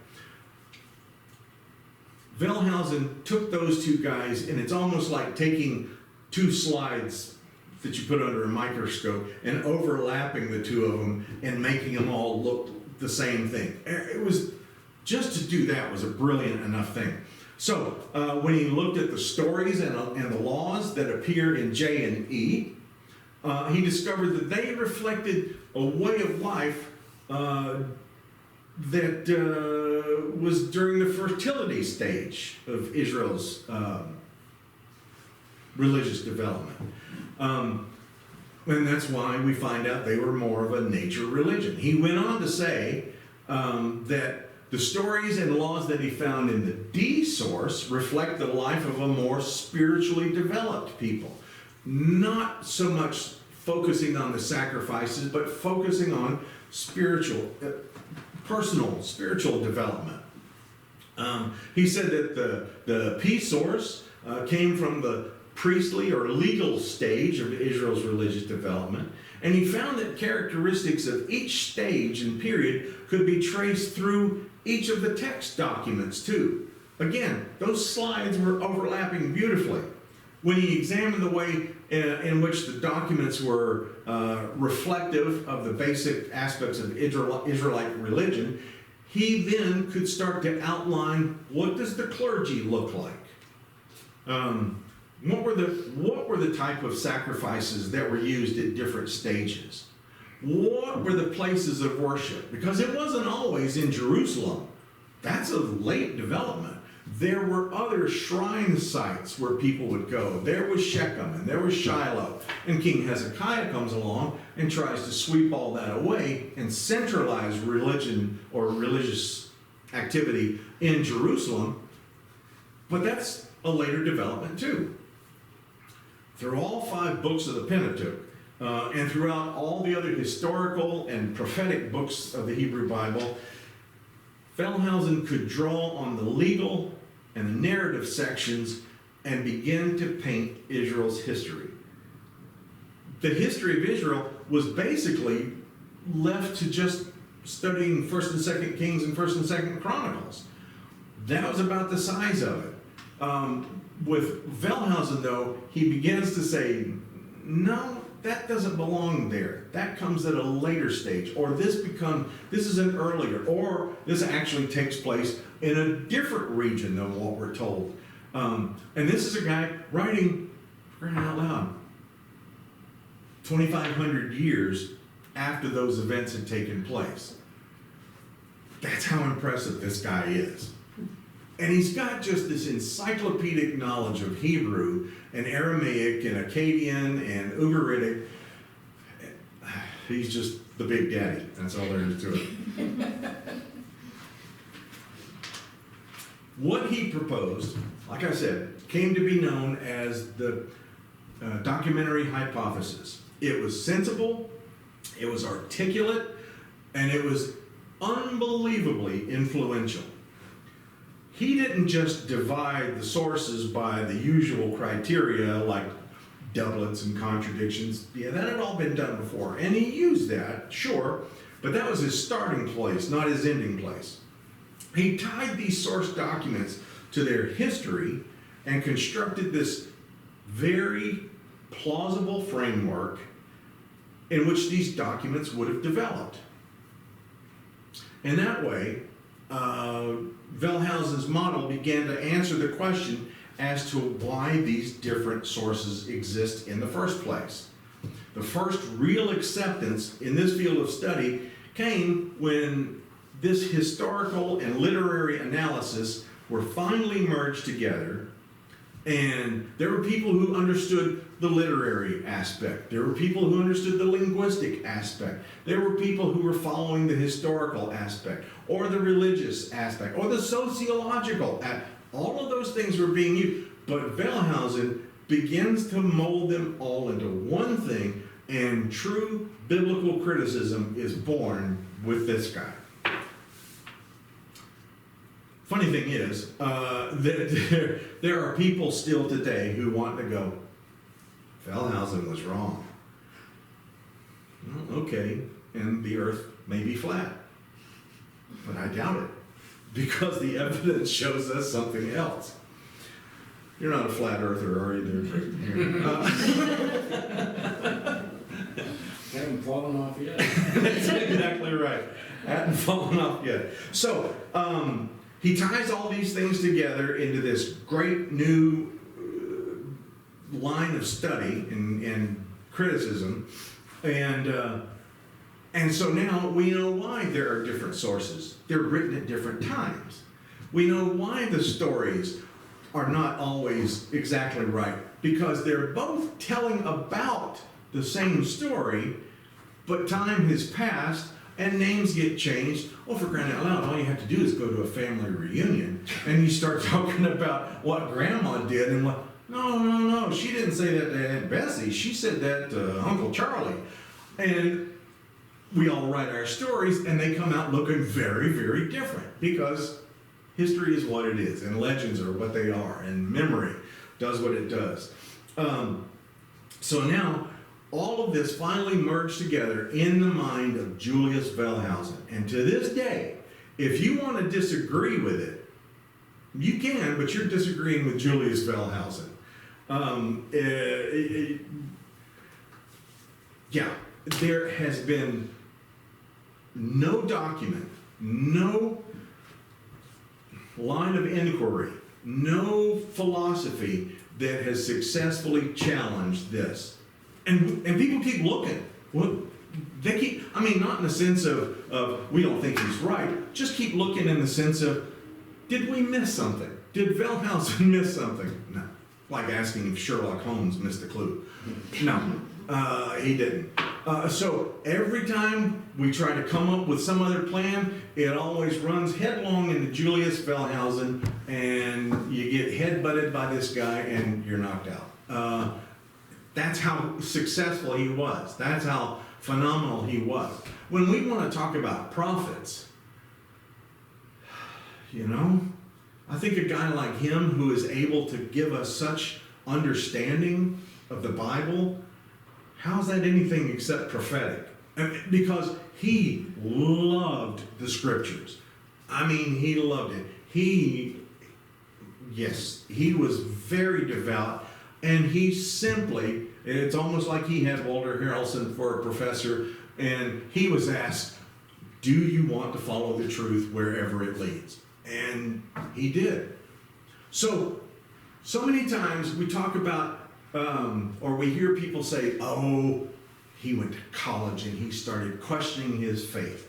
Wellhausen took those 2 guys, and it's almost like taking 2 slides that you put under a microscope and overlapping the 2 of them and making them all look the same thing. It was just to do that was a brilliant enough thing. So when he looked at the stories and the laws that appear in J and E, he discovered that they reflected a way of life that was during the fertility stage of Israel's religious development. And that's why we find out they were more of a nature religion. He went on to say that the stories and laws that he found in the D source reflect the life of a more spiritually developed people. Not so much focusing on the sacrifices, but focusing on spiritual, personal, spiritual development. He said that the P source came from the priestly or legal stage of Israel's religious development, and he found that characteristics of each stage and period could be traced through each of the text documents too. Again, those slides were overlapping beautifully. When he examined the way in which the documents were reflective of the basic aspects of Israelite religion, he then could start to outline, what does the clergy look like? What were the type of sacrifices that were used at different stages? What were the places of worship? Because it wasn't always in Jerusalem. That's a late development. There were other shrine sites where people would go. There was Shechem and there was Shiloh. And King Hezekiah comes along and tries to sweep all that away and centralize religion or religious activity in Jerusalem. But that's a later development too. Through all 5 books of the Pentateuch, and throughout all the other historical and prophetic books of the Hebrew Bible, Wellhausen could draw on the legal and the narrative sections and begin to paint Israel's history. The history of Israel was basically left to just studying 1st and 2nd Kings and 1st and 2nd Chronicles. That was about the size of it. With Wellhausen, though, he begins to say, no, that doesn't belong there. That comes at a later stage, or this is an earlier, or this actually takes place in a different region than what we're told. And this is a guy writing, for crying out loud, 2,500 years after those events had taken place. That's how impressive this guy is. And he's got just this encyclopedic knowledge of Hebrew and Aramaic and Akkadian and Ugaritic. He's just the big daddy. That's all there is to it. What he proposed, like I said, came to be known as the documentary hypothesis. It was sensible, it was articulate, and it was unbelievably influential. He didn't just divide the sources by the usual criteria like doublets and contradictions. Yeah, that had all been done before. And he used that, sure, but that was his starting place, not his ending place. He tied these source documents to their history and constructed this very plausible framework in which these documents would have developed. In that way, Wellhausen's model began to answer the question as to why these different sources exist in the first place. The first real acceptance in this field of study came when this historical and literary analysis were finally merged together, and there were people who understood the literary aspect. There were people who understood the linguistic aspect. There were people who were following the historical aspect, or the religious aspect, or the sociological aspect. All of those things were being used, but Wellhausen begins to mold them all into one thing, and true biblical criticism is born with this guy. Funny thing is, that there are people still today who want to go, Wellhausen was wrong. Well, okay, and the earth may be flat, but I doubt it, because the evidence shows us something else. You're not a flat earther, are you there? Haven't fallen off yet. That's exactly right. hadn't fallen off yet. So he ties all these things together into this great new line of study and criticism, and so now we know why there are different sources. They're written at different times. We know why the stories are not always exactly right, because they're both telling about the same story, but time has passed and names get changed. Oh, for crying out loud, all you have to do is go to a family reunion and you start talking about what grandma did and what, no, she didn't say that to Aunt Bessie, she said that to Uncle Charlie. And we all write our stories and they come out looking very, very different, because history is what it is, and legends are what they are, and memory does what it does. So now, all of this finally merged together in the mind of Julius Wellhausen. And to this day, if you want to disagree with it, you can, but you're disagreeing with Julius Wellhausen. Yeah, there has been no document, no line of inquiry, no philosophy that has successfully challenged this. And people keep looking. Well, they keep, I mean, not in the sense of we don't think he's right, just keep looking in the sense of, did we miss something? Did Wellhausen miss something? No. Like asking if Sherlock Holmes missed a clue. No, he didn't. So every time we try to come up with some other plan, it always runs headlong into Julius Wellhausen, and you get head-butted by this guy and you're knocked out. That's how successful he was. That's how phenomenal he was. When we want to talk about prophets, you know, I think a guy like him who is able to give us such understanding of the Bible, how's that anything except prophetic? Because he loved the scriptures. I mean, he loved it. He was very devout, and he simply, it's almost like he had Walter Harrelson for a professor, and he was asked, do you want to follow the truth wherever it leads? And he did. So many times we talk about, or we hear people say, oh, he went to college and he started questioning his faith.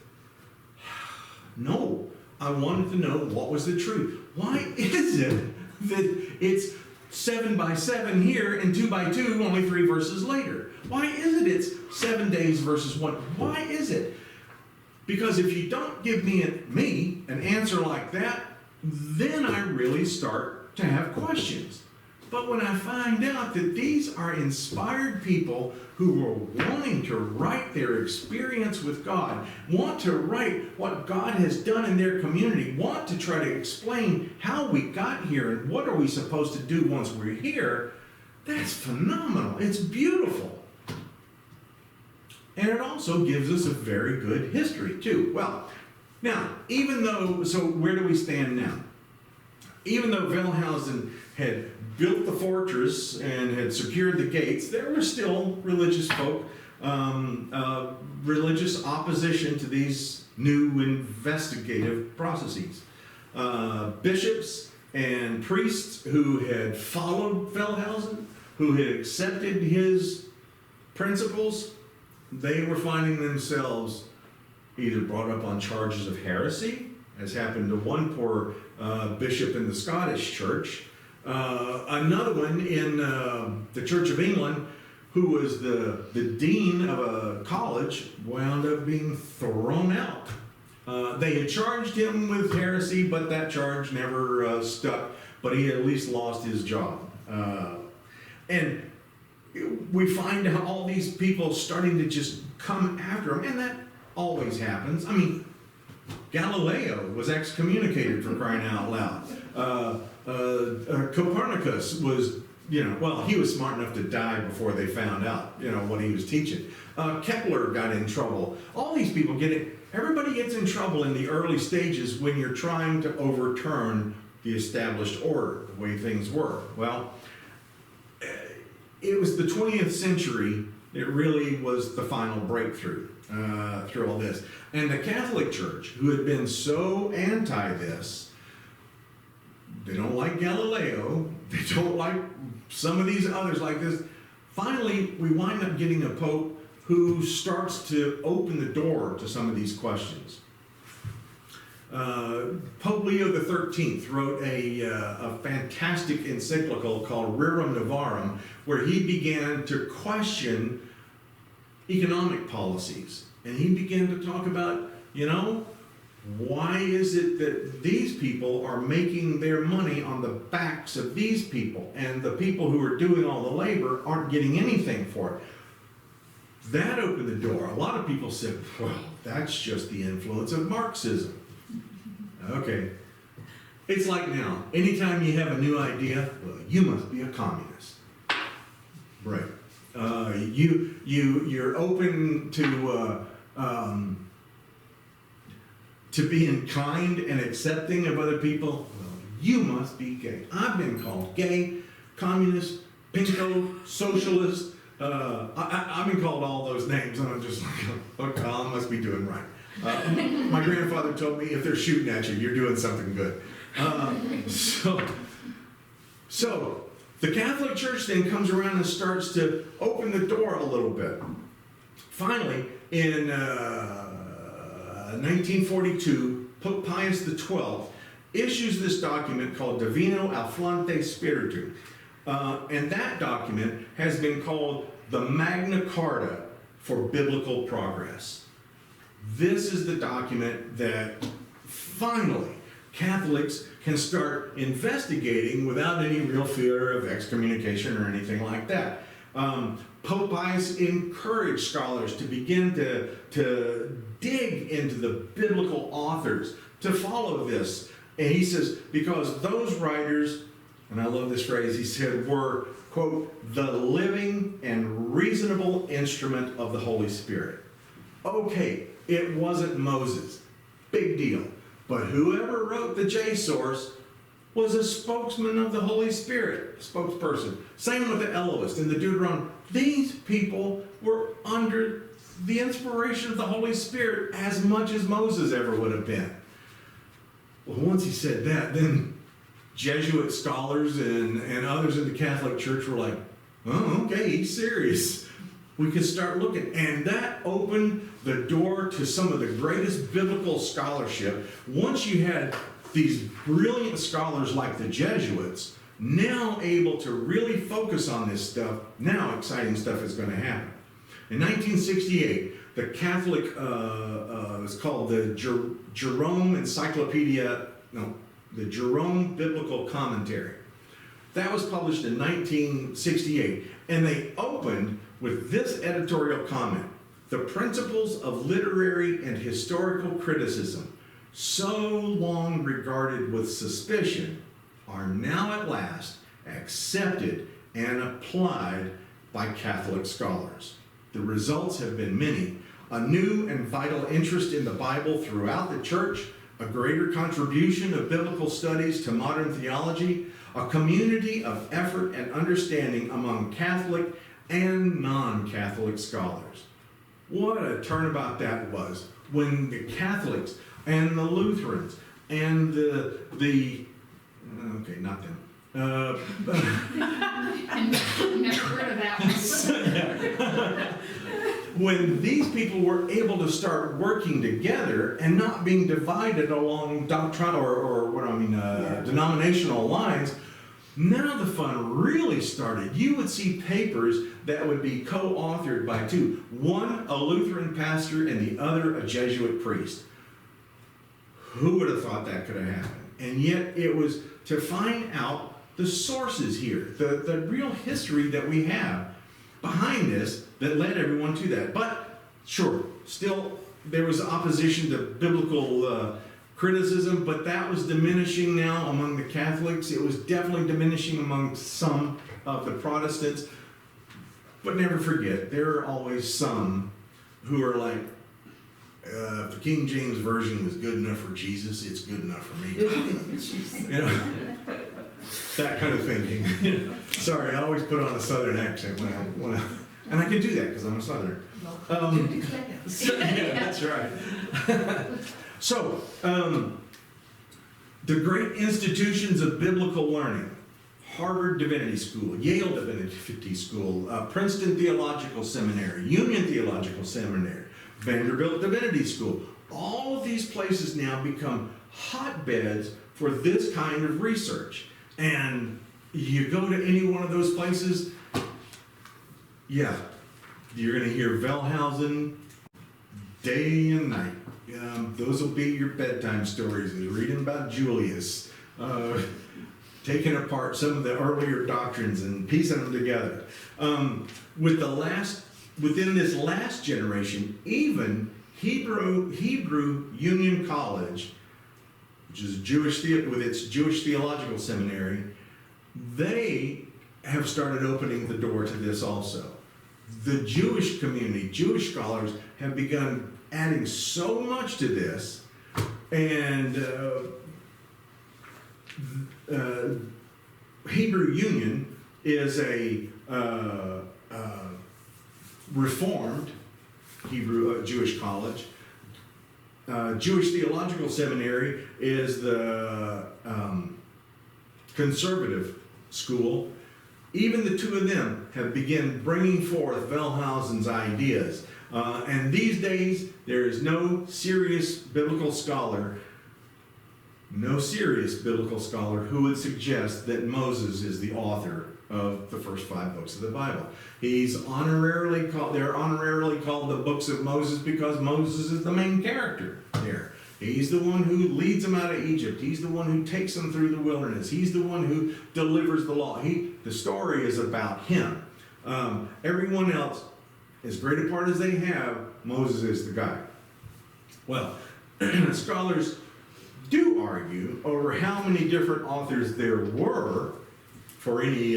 No, I wanted to know what was the truth. Why is it that it's 7 by 7 here and 2 by 2 only 3 verses later? Why is it it's 7 days versus 1? Why is it? Because if you don't give me an answer like that, then I really start to have questions. But when I find out that these are inspired people who are wanting to write their experience with God, want to write what God has done in their community, want to try to explain how we got here and what are we supposed to do once we're here, that's phenomenal. It's beautiful. And it also gives us a very good history, too. Well, now, so where do we stand now? Even though Wellhausen had built the fortress and had secured the gates, there were still religious folk, religious opposition to these new investigative processes. Bishops and priests who had followed Wellhausen, who had accepted his principles, they were finding themselves either brought up on charges of heresy, as happened to one poor bishop in the Scottish church. Another one in the Church of England, who was the dean of a college, wound up being thrown out. They had charged him with heresy, but that charge never stuck, but he at least lost his job. And we find all these people starting to just come after him, and that always happens. I mean, Galileo was excommunicated for crying out loud. Copernicus was, he was smart enough to die before they found out, what he was teaching. Kepler got in trouble. All these people everybody gets in trouble in the early stages when you're trying to overturn the established order, the way things were. Well, it was the 20th century It really was the final breakthrough through all this. And the Catholic Church, who had been so anti this, they don't like Galileo, they don't like some of these others like this. Finally, we wind up getting a pope who starts to open the door to some of these questions. Pope Leo XIII wrote a fantastic encyclical called Rerum Novarum, where he began to question economic policies. And he began to talk about, why is it that these people are making their money on the backs of these people, and the people who are doing all the labor aren't getting anything for it? That opened the door. A lot of people said, well, that's just the influence of Marxism. Okay. It's like now, anytime you have a new idea, well, you must be a communist. Right. You're open to being kind and accepting of other people. Well, you must be gay. I've been called gay, communist, pinko, socialist. I've been called all those names, and I'm just like, okay, I must be doing right. My grandfather told me, if they're shooting at you, you're doing something good. So the Catholic Church then comes around and starts to open the door a little bit. Finally, in 1942, Pope Pius XII issues this document called Divino Afflante Spiritu. And that document has been called the Magna Carta for Biblical Progress. This is the document that finally Catholics can start investigating without any real fear of excommunication or anything like that. Pope Pius encouraged scholars to begin to dig into the biblical authors, to follow this. And he says, because those writers, and I love this phrase, he said, were, quote, the living and reasonable instrument of the Holy Spirit. Okay, it wasn't Moses. Big deal. But whoever wrote the J-source was a spokesman of the Holy Spirit, a spokesperson. Same with the Elohist and the Deuteronomy. These people were under the inspiration of the Holy Spirit as much as Moses ever would have been. Well, once he said that, then Jesuit scholars and others in the Catholic Church were like, oh, okay, he's serious. We can start looking. And that opened the door to some of the greatest biblical scholarship. Once you had these brilliant scholars like the Jesuits now able to really focus on this stuff, now exciting stuff is going to happen. In 1968, the Catholic, it's called the Jerome Encyclopedia, no, the Jerome Biblical Commentary. That was published in 1968, and they opened with this editorial comment: the principles of literary and historical criticism, so long regarded with suspicion, are now at last accepted and applied by Catholic scholars. The results have been many: a new and vital interest in the Bible throughout the church, a greater contribution of biblical studies to modern theology, a community of effort and understanding among Catholic and non-Catholic scholars. What a turnabout that was when the Catholics and the Lutherans and the okay, not them. Never heard of that one. When these people were able to start working together and not being divided along doctrinal denominational lines, now the fun really started. You would see papers that would be co-authored by two, one a Lutheran pastor and the other a Jesuit priest. Who would have thought that could have happened? And yet it was to find out the sources here, the real history that we have behind this that led everyone to that. But sure, still there was opposition to biblical criticism, but that was diminishing now among the Catholics. It was definitely diminishing among some of the Protestants. But never forget, there are always some who are like, if the King James Version was good enough for Jesus, it's good enough for me. That kind of thinking. Sorry, I always put on a Southern accent when I And I can do that because I'm a Southerner. Yeah, that's right. So, the great institutions of biblical learning: Harvard Divinity School, Yale Divinity School, Princeton Theological Seminary, Union Theological Seminary, Vanderbilt Divinity School. All of these places now become hotbeds for this kind of research. And you go to any one of those places, yeah, you're going to hear Wellhausen day and night. Those will be your bedtime stories, is reading about Julius, taking apart some of the earlier doctrines and piecing them together. Within this last generation, even Hebrew Union College, which is with its Jewish Theological Seminary, they have started opening the door to this also. The Jewish community, Jewish scholars, have begun adding so much to this, and Hebrew Union is a Reformed Hebrew Jewish college. Jewish Theological Seminary is the conservative school. Even the two of them have begun bringing forth Wellhausen's ideas. And these days, there is no serious biblical scholar who would suggest that Moses is the author of the first 5 books of the Bible. They're honorarily called the books of Moses because Moses is the main character there. He's the one who leads them out of Egypt. He's the one who takes them through the wilderness. He's the one who delivers the law. The story is about him. Everyone else, as great a part as they have, Moses is the guy. Well, scholars do argue over how many different authors there were for any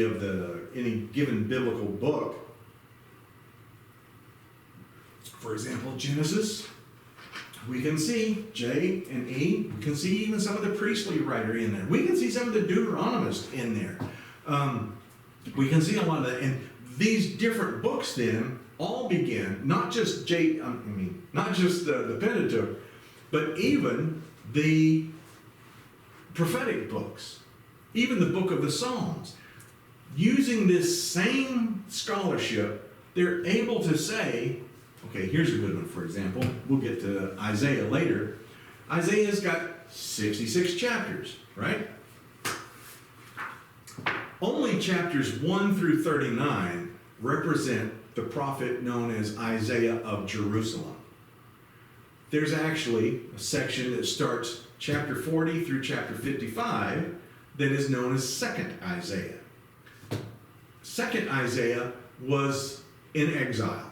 given biblical book. For example, Genesis, we can see J and E. We can see even some of the priestly writer in there. We can see some of the Deuteronomists in there. We can see a lot of that. And these different books then all begin, not just the Pentateuch, but even the prophetic books, even the book of the Psalms. Using this same scholarship, they're able to say, okay, here's a good one, for example. We'll get to Isaiah later. Isaiah's got 66 chapters, right? Only chapters 1 through 39 represent the prophet known as Isaiah of Jerusalem. There's actually a section that starts chapter 40 through chapter 55 that is known as 2nd Isaiah. 2nd Isaiah was in exile.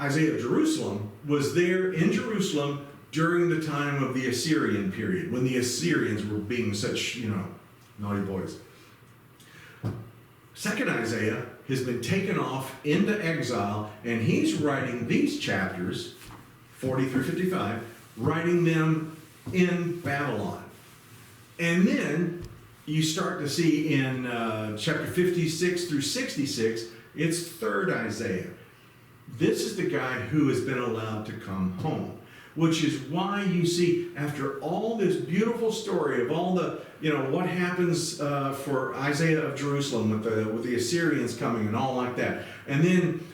Isaiah of Jerusalem was there in Jerusalem during the time of the Assyrian period, when the Assyrians were being such, naughty boys. 2nd Isaiah has been taken off into exile, and he's writing these chapters, 40 through 55, writing them in Babylon. And then you start to see in chapter 56 through 66, it's 3rd Isaiah. This is the guy who has been allowed to come home, which is why you see, after all this beautiful story of all the, what happens for Isaiah of Jerusalem with the Assyrians coming and all like that. And then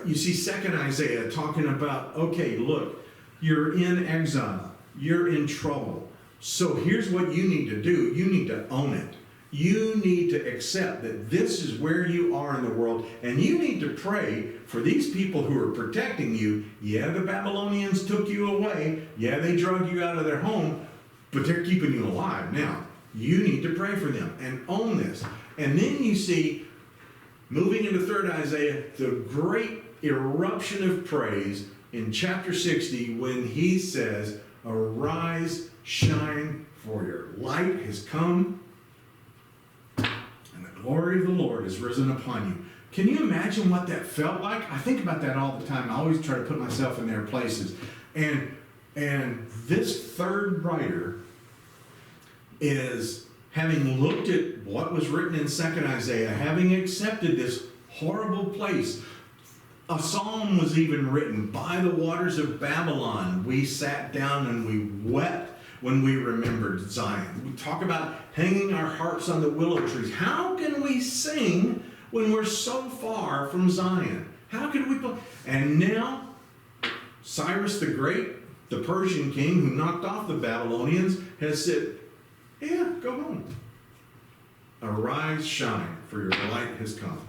you see 2nd Isaiah talking about, okay, look, you're in exile, you're in trouble. So here's what you need to do. You need to own it. You need to accept that this is where you are in the world, and you need to pray for these people who are protecting you. Yeah, the Babylonians took you away. Yeah, they drug you out of their home, but they're keeping you alive now. You need to pray for them and own this. And then you see, moving into 3rd Isaiah, the great eruption of praise in chapter 60 when he says, "Arise, shine, for your light has come, and the glory of the Lord is risen upon you." Can you imagine what that felt like? I think about that all the time. I always try to put myself in their places. And this 3rd writer is, having looked at what was written in 2nd Isaiah, having accepted this horrible place. A psalm was even written, by the waters of Babylon, we sat down and we wept when we remembered Zion. We talk about hanging our harps on the willow trees. How can we sing when we're so far from Zion? How can we play? And now, Cyrus the Great, the Persian king who knocked off the Babylonians, has said, yeah, go home. Arise, shine, for your light has come.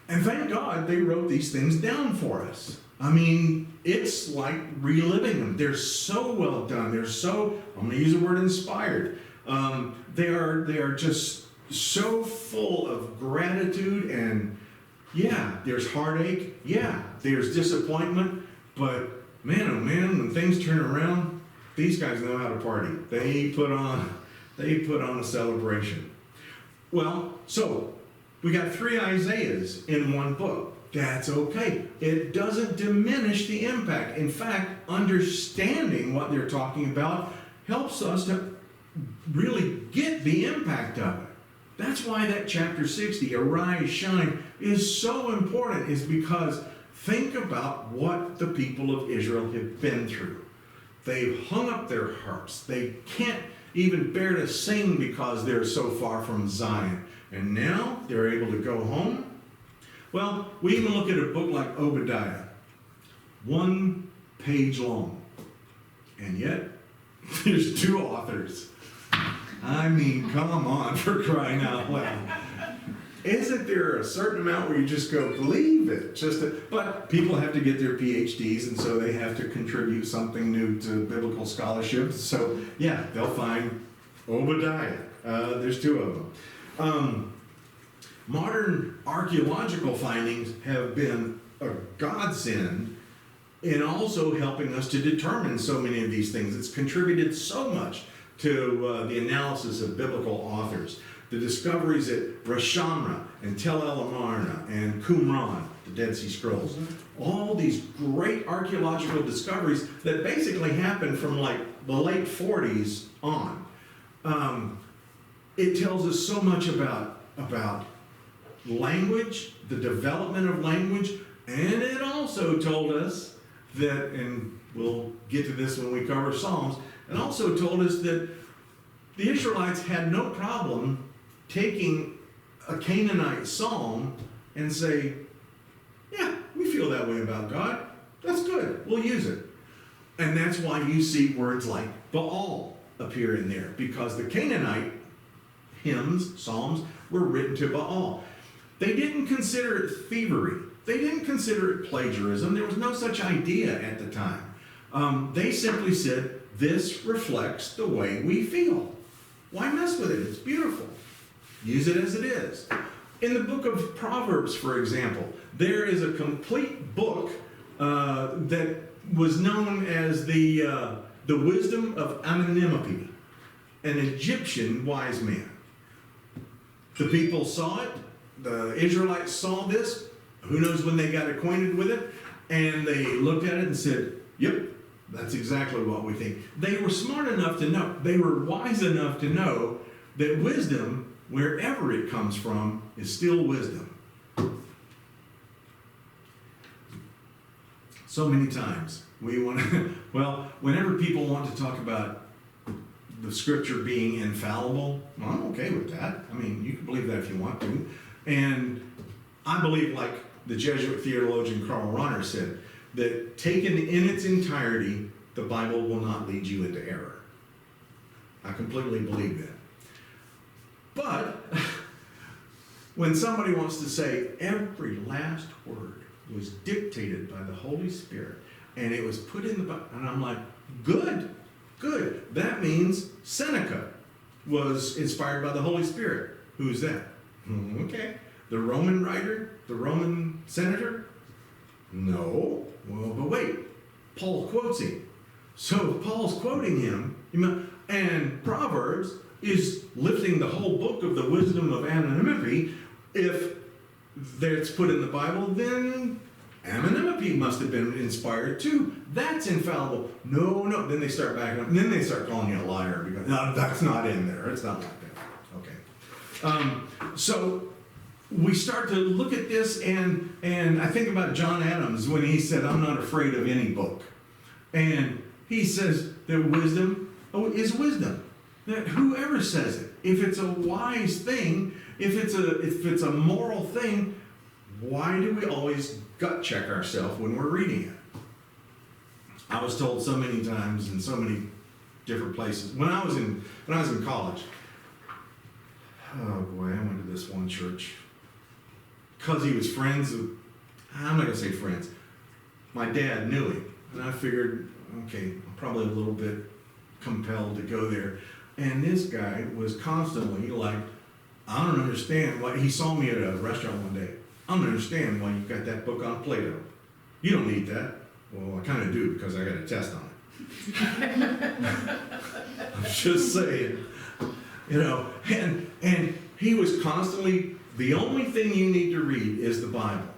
And thank God they wrote these things down for us. I mean, it's like reliving them. They're so well done. They're so, I'm going to use the word inspired. They are just so full of gratitude, and yeah, there's heartache. Yeah, there's disappointment. But man, oh man, when things turn around, these guys know how to party. They put on a celebration. Well, so we got 3 Isaiahs in one book. That's okay. It doesn't diminish the impact. In fact, understanding what they're talking about helps us to really get the impact of it. That's why that chapter 60, Arise, Shine, is so important, is because think about what the people of Israel have been through. They've hung up their harps. They can't even bear to sing because they're so far from Zion. And now they're able to go home. Well, we even look at a book like Obadiah, 1 page long. And yet, there's 2 authors. I mean, come on, for crying out loud. Isn't there a certain amount where you just go, believe it? But people have to get their PhDs, and so they have to contribute something new to biblical scholarship. So, yeah, they'll find Obadiah. There's 2 of them. Modern archaeological findings have been a godsend in also helping us to determine so many of these things. It's contributed so much to the analysis of biblical authors. The discoveries at Rosh Hashanah and Tel El Amarna and Qumran, the Dead Sea Scrolls, all these great archaeological discoveries that basically happened from like the late 40s on. It tells us so much about language, the development of language, and it also told us that, and we'll get to this when we cover Psalms, it also told us that the Israelites had no problem taking a Canaanite psalm and say, yeah, we feel that way about God. That's good. We'll use it. And that's why you see words like Baal appear in there, because the Canaanite hymns, psalms, were written to Baal. They didn't consider it thievery. They didn't consider it plagiarism. There was no such idea at the time. They simply said, this reflects the way we feel. Why mess with it? It's beautiful. Use it as it is. In the book of Proverbs, for example, there is a complete book that was known as the Wisdom of Amenemope, an Egyptian wise man. The people saw it. The Israelites saw this. Who knows when they got acquainted with it? And they looked at it and said, yep, that's exactly what we think. They were smart enough to know, they were wise enough to know that wisdom, wherever it comes from, is still wisdom. So many times we want to, well, whenever people want to talk about the scripture being infallible, well, I'm okay with that. I mean, you can believe that if you want to. And I believe, like the Jesuit theologian Karl Rahner said, that taken in its entirety, the Bible will not lead you into error. I completely believe that. But when somebody wants to say every last word was dictated by the Holy Spirit and it was put in the Bible, and I'm like, good. That means Seneca was inspired by the Holy Spirit. Who's that? Okay. The Roman writer? The Roman senator? No. Well, but wait. Paul quotes him. So if Paul's quoting him, and Proverbs is lifting the whole book of the wisdom of Amenemope, if that's put in the Bible, then Amenemope must have been inspired too. That's infallible. No. Then they start backing up. And then they start calling you a liar because no, that's not in there. It's not like that. Okay. So we start to look at this, and I think about John Adams when he said, "I'm not afraid of any book." And he says that wisdom is wisdom. That whoever says it, if it's a wise thing, if it's a moral thing, why do we always gut check ourselves when we're reading it? I was told so many times in so many different places when I was in college. Oh boy, I went to this one church because he was friends with. I'm not gonna say friends. My dad knew him, and I figured, okay, I'm probably a little bit compelled to go there. And this guy was constantly like, I don't understand why. He saw me at a restaurant one day. I don't understand why you got that book on Plato. You don't need that. Well, I kind of do because I got a test on it. I'm just saying, and he was constantly, the only thing you need to read is the Bible.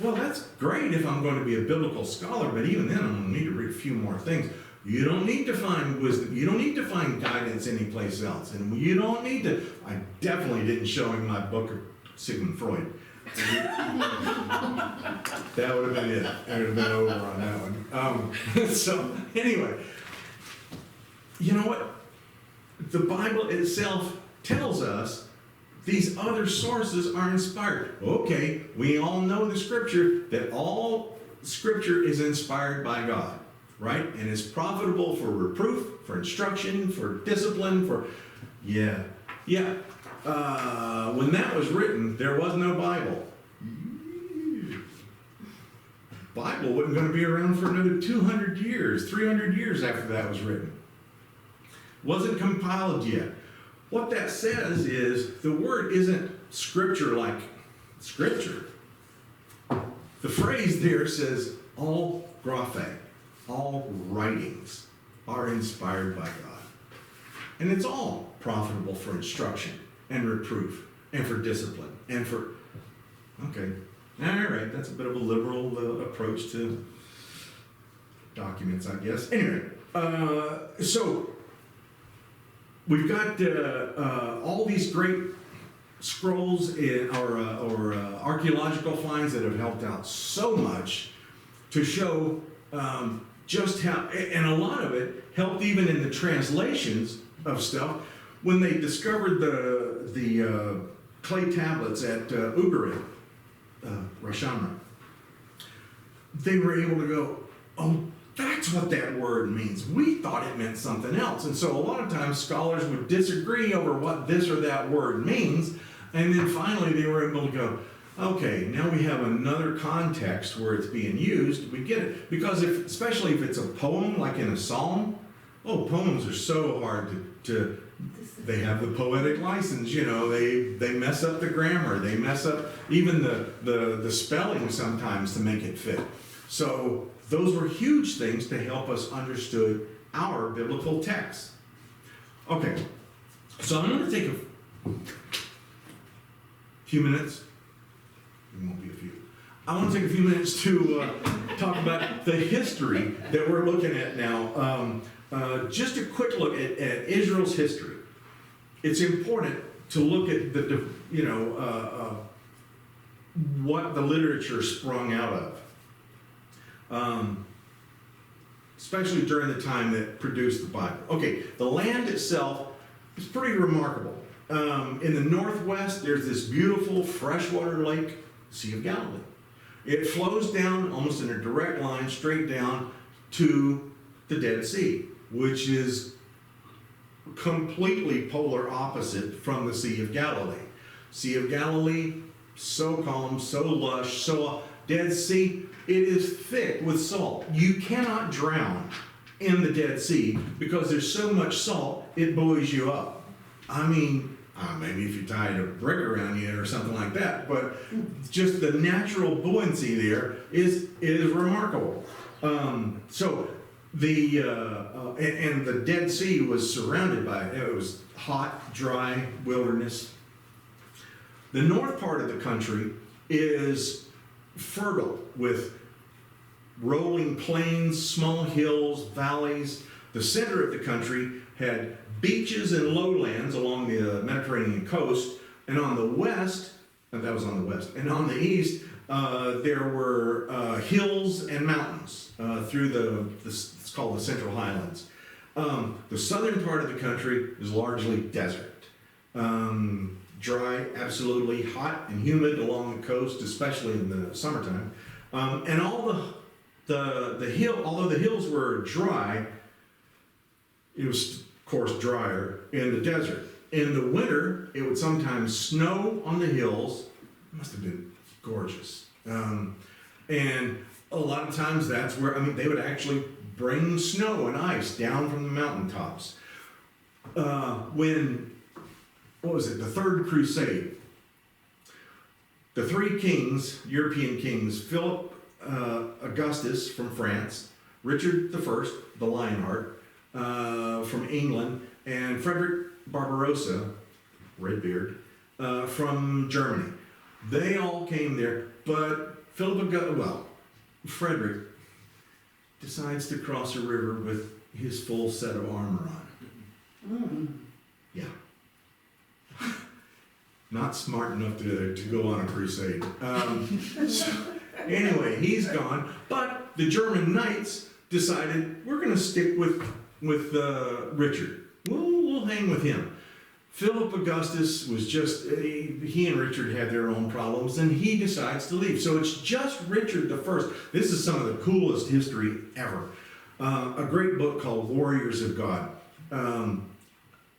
Well, that's great if I'm going to be a biblical scholar, but even then I'm going to need to read a few more things. You don't need to find wisdom. You don't need to find guidance anyplace else. And you don't need to. I definitely didn't show him my book of Sigmund Freud. That would have been it. I would have been over on that one. So, anyway, you know what? The Bible itself tells us these other sources are inspired. Okay, we all know the scripture, that all scripture is inspired by God. Right? And it's profitable for reproof, for instruction, for discipline, when that was written, there was no Bible. Bible wasn't going to be around for another 200 years, 300 years after that was written. Wasn't compiled yet. What that says is the word isn't scripture like scripture. The phrase there says all graphe. All writings are inspired by God. And it's all profitable for instruction and reproof and for discipline and for, okay, all right, that's a bit of a liberal approach to documents, I guess. Anyway, so we've got all these great scrolls or archaeological finds that have helped out so much to show just how, and a lot of it helped even in the translations of stuff. When they discovered the clay tablets at Ugarit, Rosh Hashanah, they were able to go, oh, that's what that word means. We thought it meant something else. And so a lot of times scholars would disagree over what this or that word means, and then finally they were able to go, okay, now we have another context where it's being used. We get it. Because especially if it's a poem, like in a psalm, poems are so hard to they have the poetic license, they mess up the grammar, they mess up even the spelling sometimes to make it fit. So those were huge things to help us understand our biblical text. Okay, so I'm going to take a few minutes. It won't be a few. I want to take a few minutes to talk about the history that we're looking at now. Just a quick look at Israel's history. It's important to look at what the literature sprung out of, especially during the time that produced the Bible. Okay, the land itself is pretty remarkable. In the northwest, there's this beautiful freshwater lake, Sea of Galilee. It flows down almost in a direct line straight down to the Dead Sea, which is completely polar opposite from the Sea of Galilee. Sea of Galilee, so calm, so lush, so Dead Sea, it is thick with salt. You cannot drown in the Dead Sea because there's so much salt, it buoys you up. I mean, maybe if you tied a brick around you or something like that, but just the natural buoyancy there is remarkable. So the and the Dead Sea was surrounded by it was hot, dry wilderness. The north part of the country is fertile with rolling plains, small hills, valleys. The center of the country had beaches and lowlands along the Mediterranean coast And on the west, and that was on the west, and on the east, there were hills and mountains through it's called the Central Highlands. The southern part of the country is largely desert. Dry, absolutely hot and humid along the coast, especially in the summertime. And all although the hills were dry, it was, of course, drier in the desert. In the winter, it would sometimes snow on the hills. It must have been gorgeous. And a lot of times that's where, they would actually bring snow and ice down from the mountaintops. What was it, the Third Crusade, the three kings, European kings, Philip Augustus from France, Richard I, the Lionheart, from England, and Frederick Barbarossa, Redbeard, from Germany. They all came there, but Frederick decides to cross a river with his full set of armor on. Yeah. Not smart enough to go on a crusade. So, anyway, he's gone, but the German knights decided, we're going to stick with Richard. We'll hang with him. Philip Augustus was he and Richard had their own problems, and he decides to leave. So it's just Richard I. This is some of the coolest history ever. A great book called Warriors of God.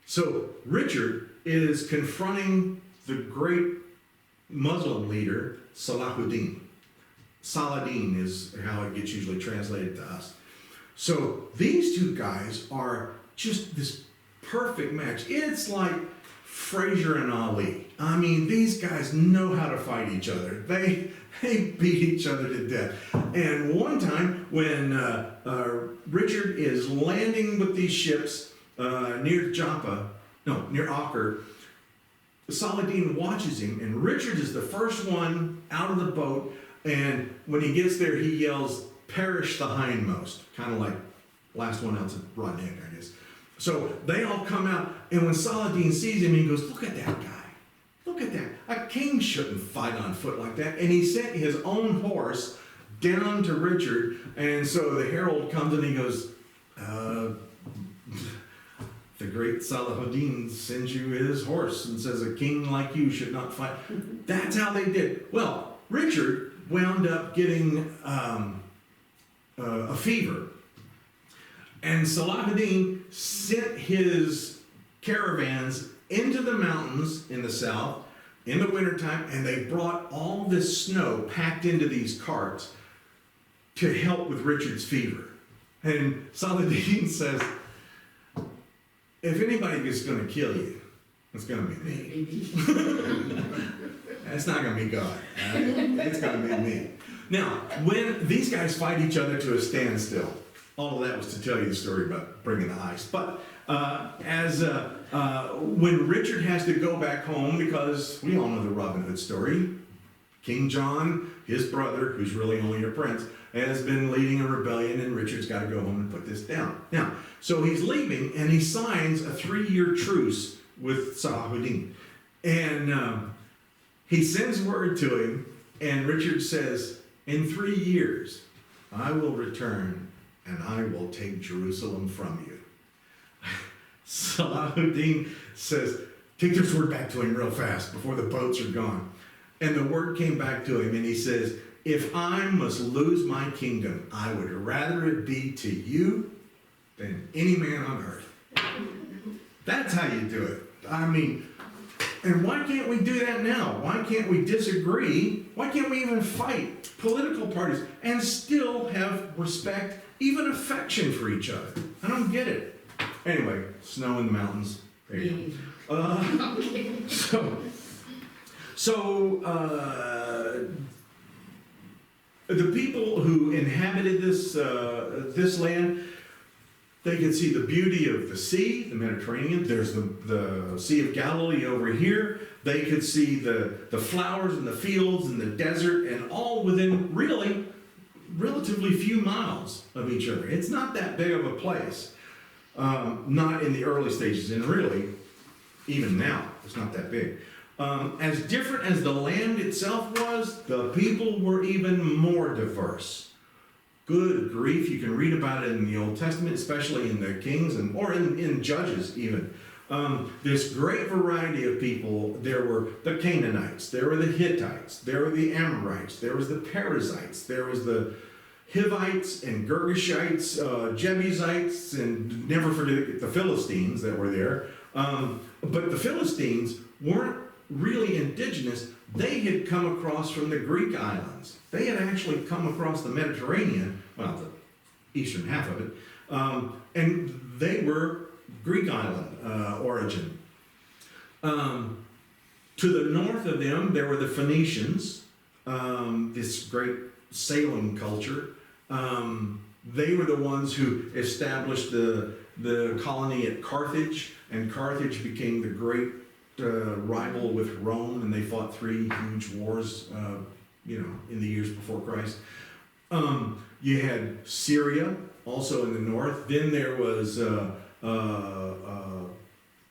So Richard is confronting the great Muslim leader, Salahuddin. Saladin is how it gets usually translated to us. So these two guys are just this perfect match. It's like Frazier and Ali. These guys know how to fight each other. They beat each other to death. And one time when Richard is landing with these ships near Acre, Saladin watches him, and Richard is the first one out of the boat, and when he gets there, he yells, "Perish the hindmost," kind of like last one out to broad neck, I guess. So they all come out, and when Saladin sees him, he goes, "Look at that guy. Look at that. A king shouldn't fight on foot like that." And he sent his own horse down to Richard, and so the herald comes and he goes, "The great Salahuddin sends you his horse and says a king like you should not fight." That's how they did. Well, Richard wound up getting a fever. And Salahuddin sent his caravans into the mountains in the south in the wintertime, and they brought all this snow packed into these carts to help with Richard's fever. And Salahuddin says, "If anybody is going to kill you, it's going to be me. It's not going to be God. It's going to be me." Now, when these guys fight each other to a standstill, all of that was to tell you the story about bringing the ice. But when Richard has to go back home, because we all know the Robin Hood story, King John, his brother, who's really only a prince, has been leading a rebellion, and Richard's got to go home and put this down. Now, so he's leaving, and he signs a 3-year truce with Salahuddin. And he sends word to him, and Richard says, "In 3 years, I will return, and I will take Jerusalem from you." Salahuddin says, "Take this word back to him real fast before the boats are gone." And the word came back to him, and he says, "If I must lose my kingdom, I would rather it be to you than any man on earth." That's how you do it. And why can't we do that now? Why can't we disagree? Why can't we even fight political parties and still have respect, even affection for each other? I don't get it. Anyway, snow in the mountains. There you go. The people who inhabited this land, they could see the beauty of the sea, the Mediterranean. There's the Sea of Galilee over here. They could see the flowers and the fields and the desert, and all within really relatively few miles of each other. It's not that big of a place. Not in the early stages, and really, even now, it's not that big. As different as the land itself was, the people were even more diverse. Good grief, you can read about it in the Old Testament, especially in the Kings or in Judges even. This great variety of people. There were the Canaanites, there were the Hittites, there were the Amorites, there was the Perizzites, there was the Hivites and Girgashites, Jebusites, and never forget the Philistines that were there. But the Philistines weren't really indigenous. They had come across from the Greek islands. They had actually come across the Mediterranean, well, the eastern half of it, and they were Greek island origin. To the north of them, there were the Phoenicians, this great sailing culture. They were the ones who established the colony at Carthage, and Carthage became the great rival with Rome, and they fought 3 huge wars, in the years before Christ. You had Syria, also in the north. Then there was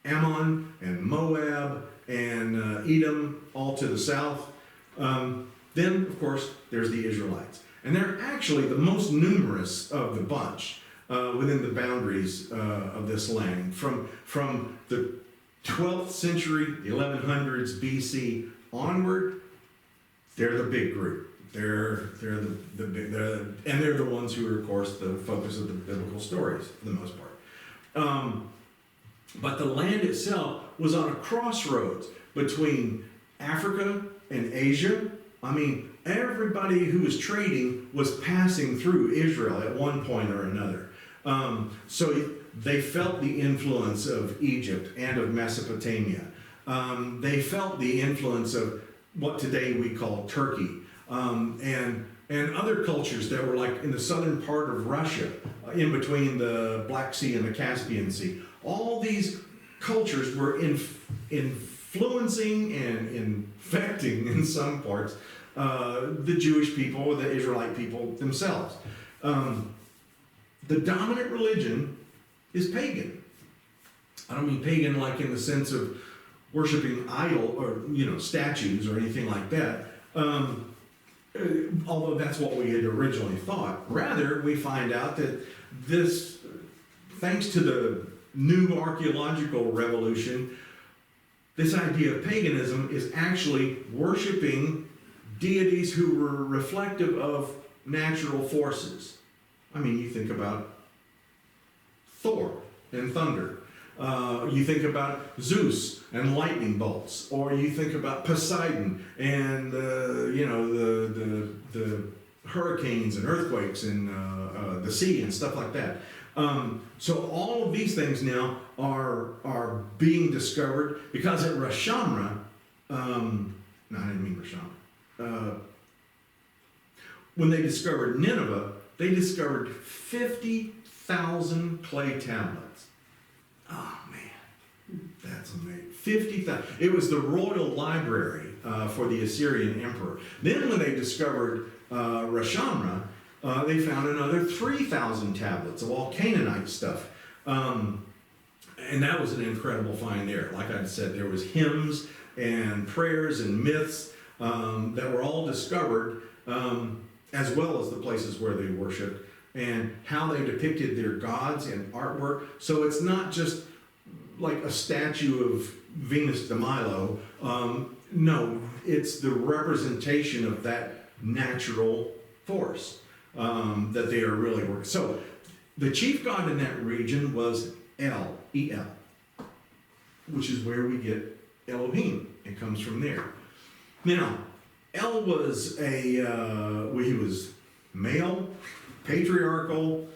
Ammon and Moab and Edom, all to the south. Then, of course, there's the Israelites. And they're actually the most numerous of the bunch within the boundaries of this land. From the 12th century, the 1100s BC onward, they're the big group. They're the big, and they're the ones who are, of course, the focus of the biblical stories for the most part. But the land itself was on a crossroads between Africa and Asia. I mean, everybody who was trading was passing through Israel at one point or another. So they felt the influence of Egypt and of Mesopotamia. They felt the influence of what today we call Turkey, and other cultures that were like in the southern part of Russia, in between the Black Sea and the Caspian Sea. All these cultures were influencing and infecting, in some parts, the Jewish people or the Israelite people themselves. The dominant religion is pagan. I don't mean pagan like in the sense of worshiping idol or statues or anything like that. Although that's what we had originally thought. Rather, we find out that this, thanks to the new archaeological revolution, this idea of paganism is actually worshiping deities who were reflective of natural forces. I mean, you think about Thor and thunder. You think about Zeus and lightning bolts, or you think about Poseidon and the hurricanes and earthquakes and the sea and stuff like that. So all of these things now are being discovered because at Rosh Hashanah, no, I didn't mean Rosh Hashanah. When they discovered Nineveh, they discovered 50,000 clay tablets. Oh man, that's amazing. 50,000. It was the royal library for the Assyrian emperor. Then when they discovered Rosh Hashanah, they found another 3,000 tablets of all Canaanite stuff. And that was an incredible find there. Like I said, there was hymns and prayers and myths that were all discovered, as well as the places where they worshiped and how they depicted their gods in artwork. So it's not just like a statue of Venus de Milo. No, it's the representation of that natural force that they are really working. So the chief god in that region was El, E-L, which is where we get Elohim. It comes from there. Now, El was he was male, patriarchal,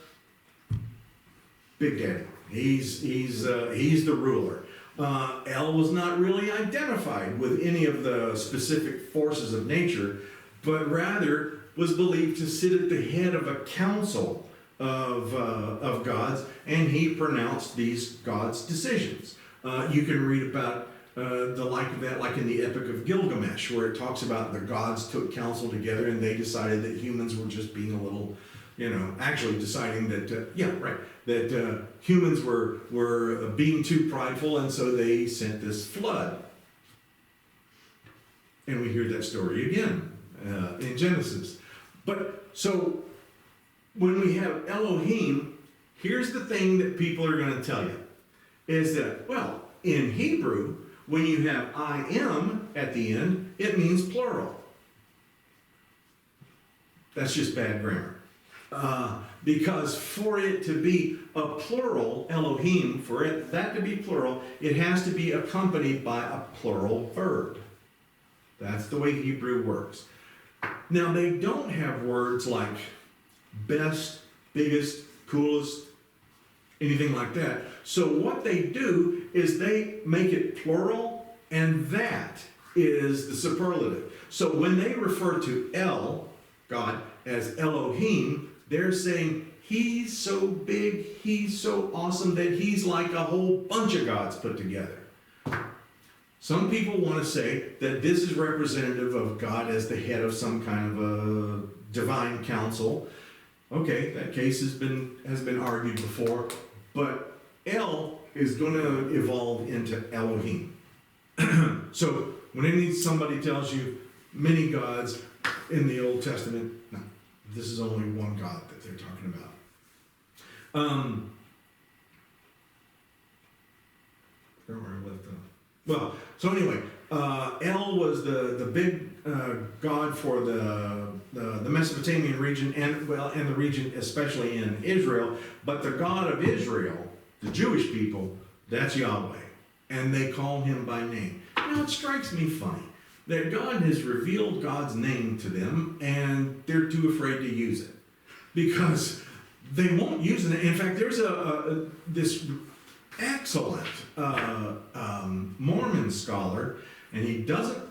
Big Daddy. He's the ruler. El was not really identified with any of the specific forces of nature, but rather was believed to sit at the head of a council of gods, and he pronounced these gods' decisions. You can read about the like of that, like in the Epic of Gilgamesh, where it talks about the gods took counsel together and they decided that humans were just being a little, actually deciding that, that humans were being too prideful, and so they sent this flood. And we hear that story again in Genesis. But so when we have Elohim, here's the thing that people are going to tell you is that, well, in Hebrew, when you have I am at the end, it means plural. That's just bad grammar. Because for it to be a plural, Elohim, for it that to be plural, it has to be accompanied by a plural verb. That's the way Hebrew works. Now, they don't have words like best, biggest, coolest, anything like that. So what they do is they make it plural, and that is the superlative. So when they refer to El, God, as Elohim, they're saying he's so big, he's so awesome that he's like a whole bunch of gods put together. Some people want to say that this is representative of God as the head of some kind of a divine council. Okay, that case has been argued before, but El is going to evolve into Elohim. So when somebody tells you many gods in the Old Testament, no, this is only one God that they're talking about. Where I left off. Well, so anyway, El was the big god for the Mesopotamian region and the region especially in Israel. But the God of Israel, the Jewish people, that's Yahweh, and they call him by name. Now it strikes me funny that God has revealed God's name to them, and they're too afraid to use it because they won't use it. In fact, there's this excellent Mormon scholar, and he doesn't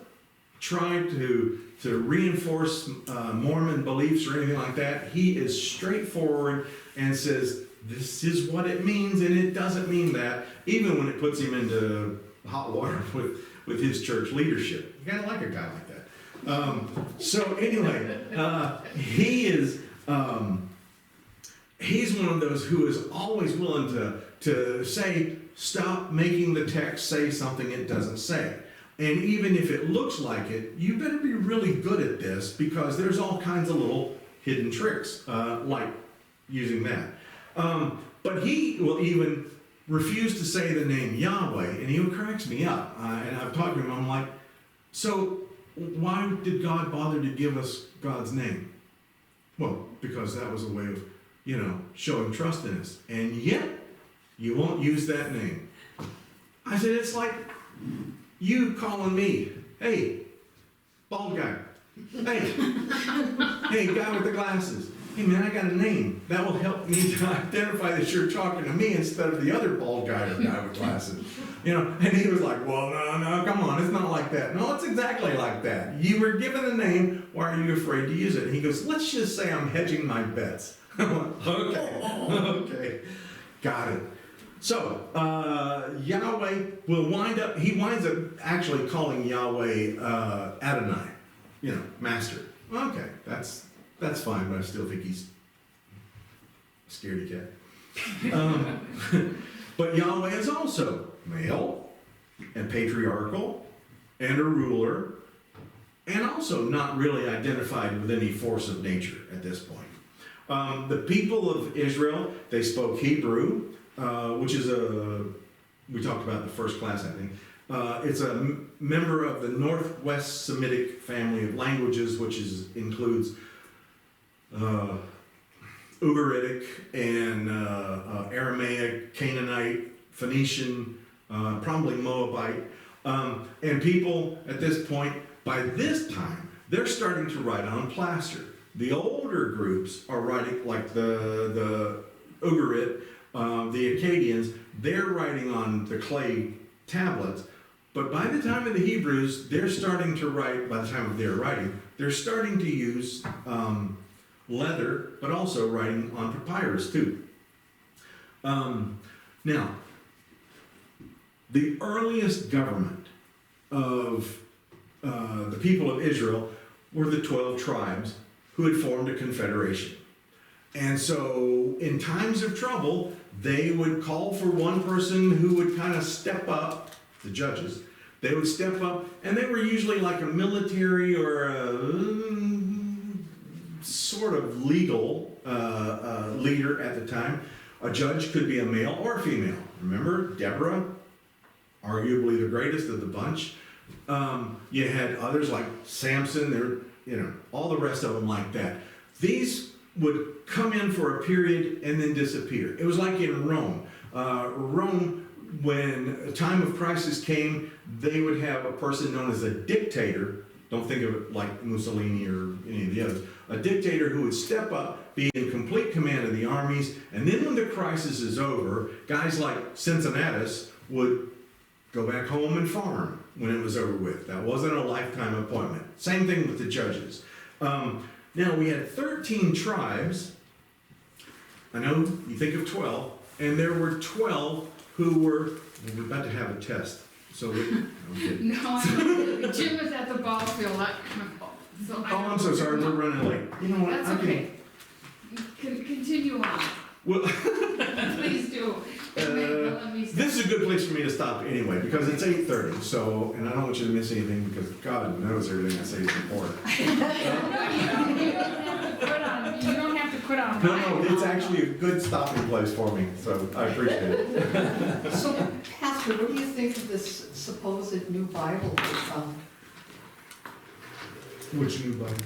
try to reinforce Mormon beliefs or anything like that. He is straightforward and says, this is what it means, and it doesn't mean that, even when it puts him into hot water with his church leadership. You gotta like a guy like that. So anyway, he is he's one of those who is always willing to say, stop making the text say something it doesn't say. And even if it looks like it, you better be really good at this because there's all kinds of little hidden tricks, like using that. But he will even refuse to say the name Yahweh, and he cracks me up. And I've talked to him, I'm like, so why did God bother to give us God's name? Well, because that was a way of, showing trust in us. And yet, you won't use that name. I said, it's like you calling me, hey, bald guy. Hey, guy with the glasses. Hey man, I got a name. That will help me to identify that you're talking to me instead of the other bald guy or guy with glasses. And he was like, well, no, come on, it's not like that. No, it's exactly like that. You were given a name, why are you afraid to use it? And he goes, let's just say I'm hedging my bets. Okay, got it. So, Yahweh will winds up actually calling Yahweh Adonai, master. Okay, that's fine, but I still think he's a scaredy cat. But Yahweh is also male and patriarchal and a ruler and also not really identified with any force of nature at this point. The people of Israel, they spoke Hebrew, which is we talked about in the first class, I think. It's a member of the Northwest Semitic family of languages, which includes Ugaritic and Aramaic, Canaanite, Phoenician, probably Moabite. And people at this point, by this time, they're starting to write on plaster. The older groups are writing, like the Ugarit, the Akkadians, they're writing on the clay tablets. But by the time of the Hebrews, they're starting to write, by the time of their writing, they're starting to use leather, but also writing on papyrus too. Now, the earliest government of the people of Israel were the 12 tribes who had formed a confederation. And so in times of trouble, they would call for one person who would kind of step up, the judges, They would step up, and they were usually like a military or a sort of legal leader at the time. A judge could be a male or a female. Remember Deborah, arguably the greatest of the bunch. You had others like Samson, all the rest of them like that. These would come in for a period and then disappear. It was like in Rome. Rome, when a time of crisis came, they would have a person known as a dictator. Don't think of it like Mussolini or any of the others. A dictator who would step up, be in complete command of the armies, and then when the crisis is over, guys like Cincinnatus would go back home and farm when it was over with. That wasn't a lifetime appointment. Same thing with the judges. Now we had 13 tribes. I know you think of 12, and there were 12 who were about to have a test. So okay. No, Jim was at the ball field. So Oh, I'm so sorry, we're running late. You know what? That's I can- okay. Continue on. Well, Please do. Let me this is a good place for me to stop anyway, because it's 8:30, so, and I don't want you to miss anything, because God knows everything I say is important. You don't have to put on. No, it's actually a good stopping place for me, so I appreciate it. So, Pastor, what do you think of this supposed new Bible we found? Which new Bible?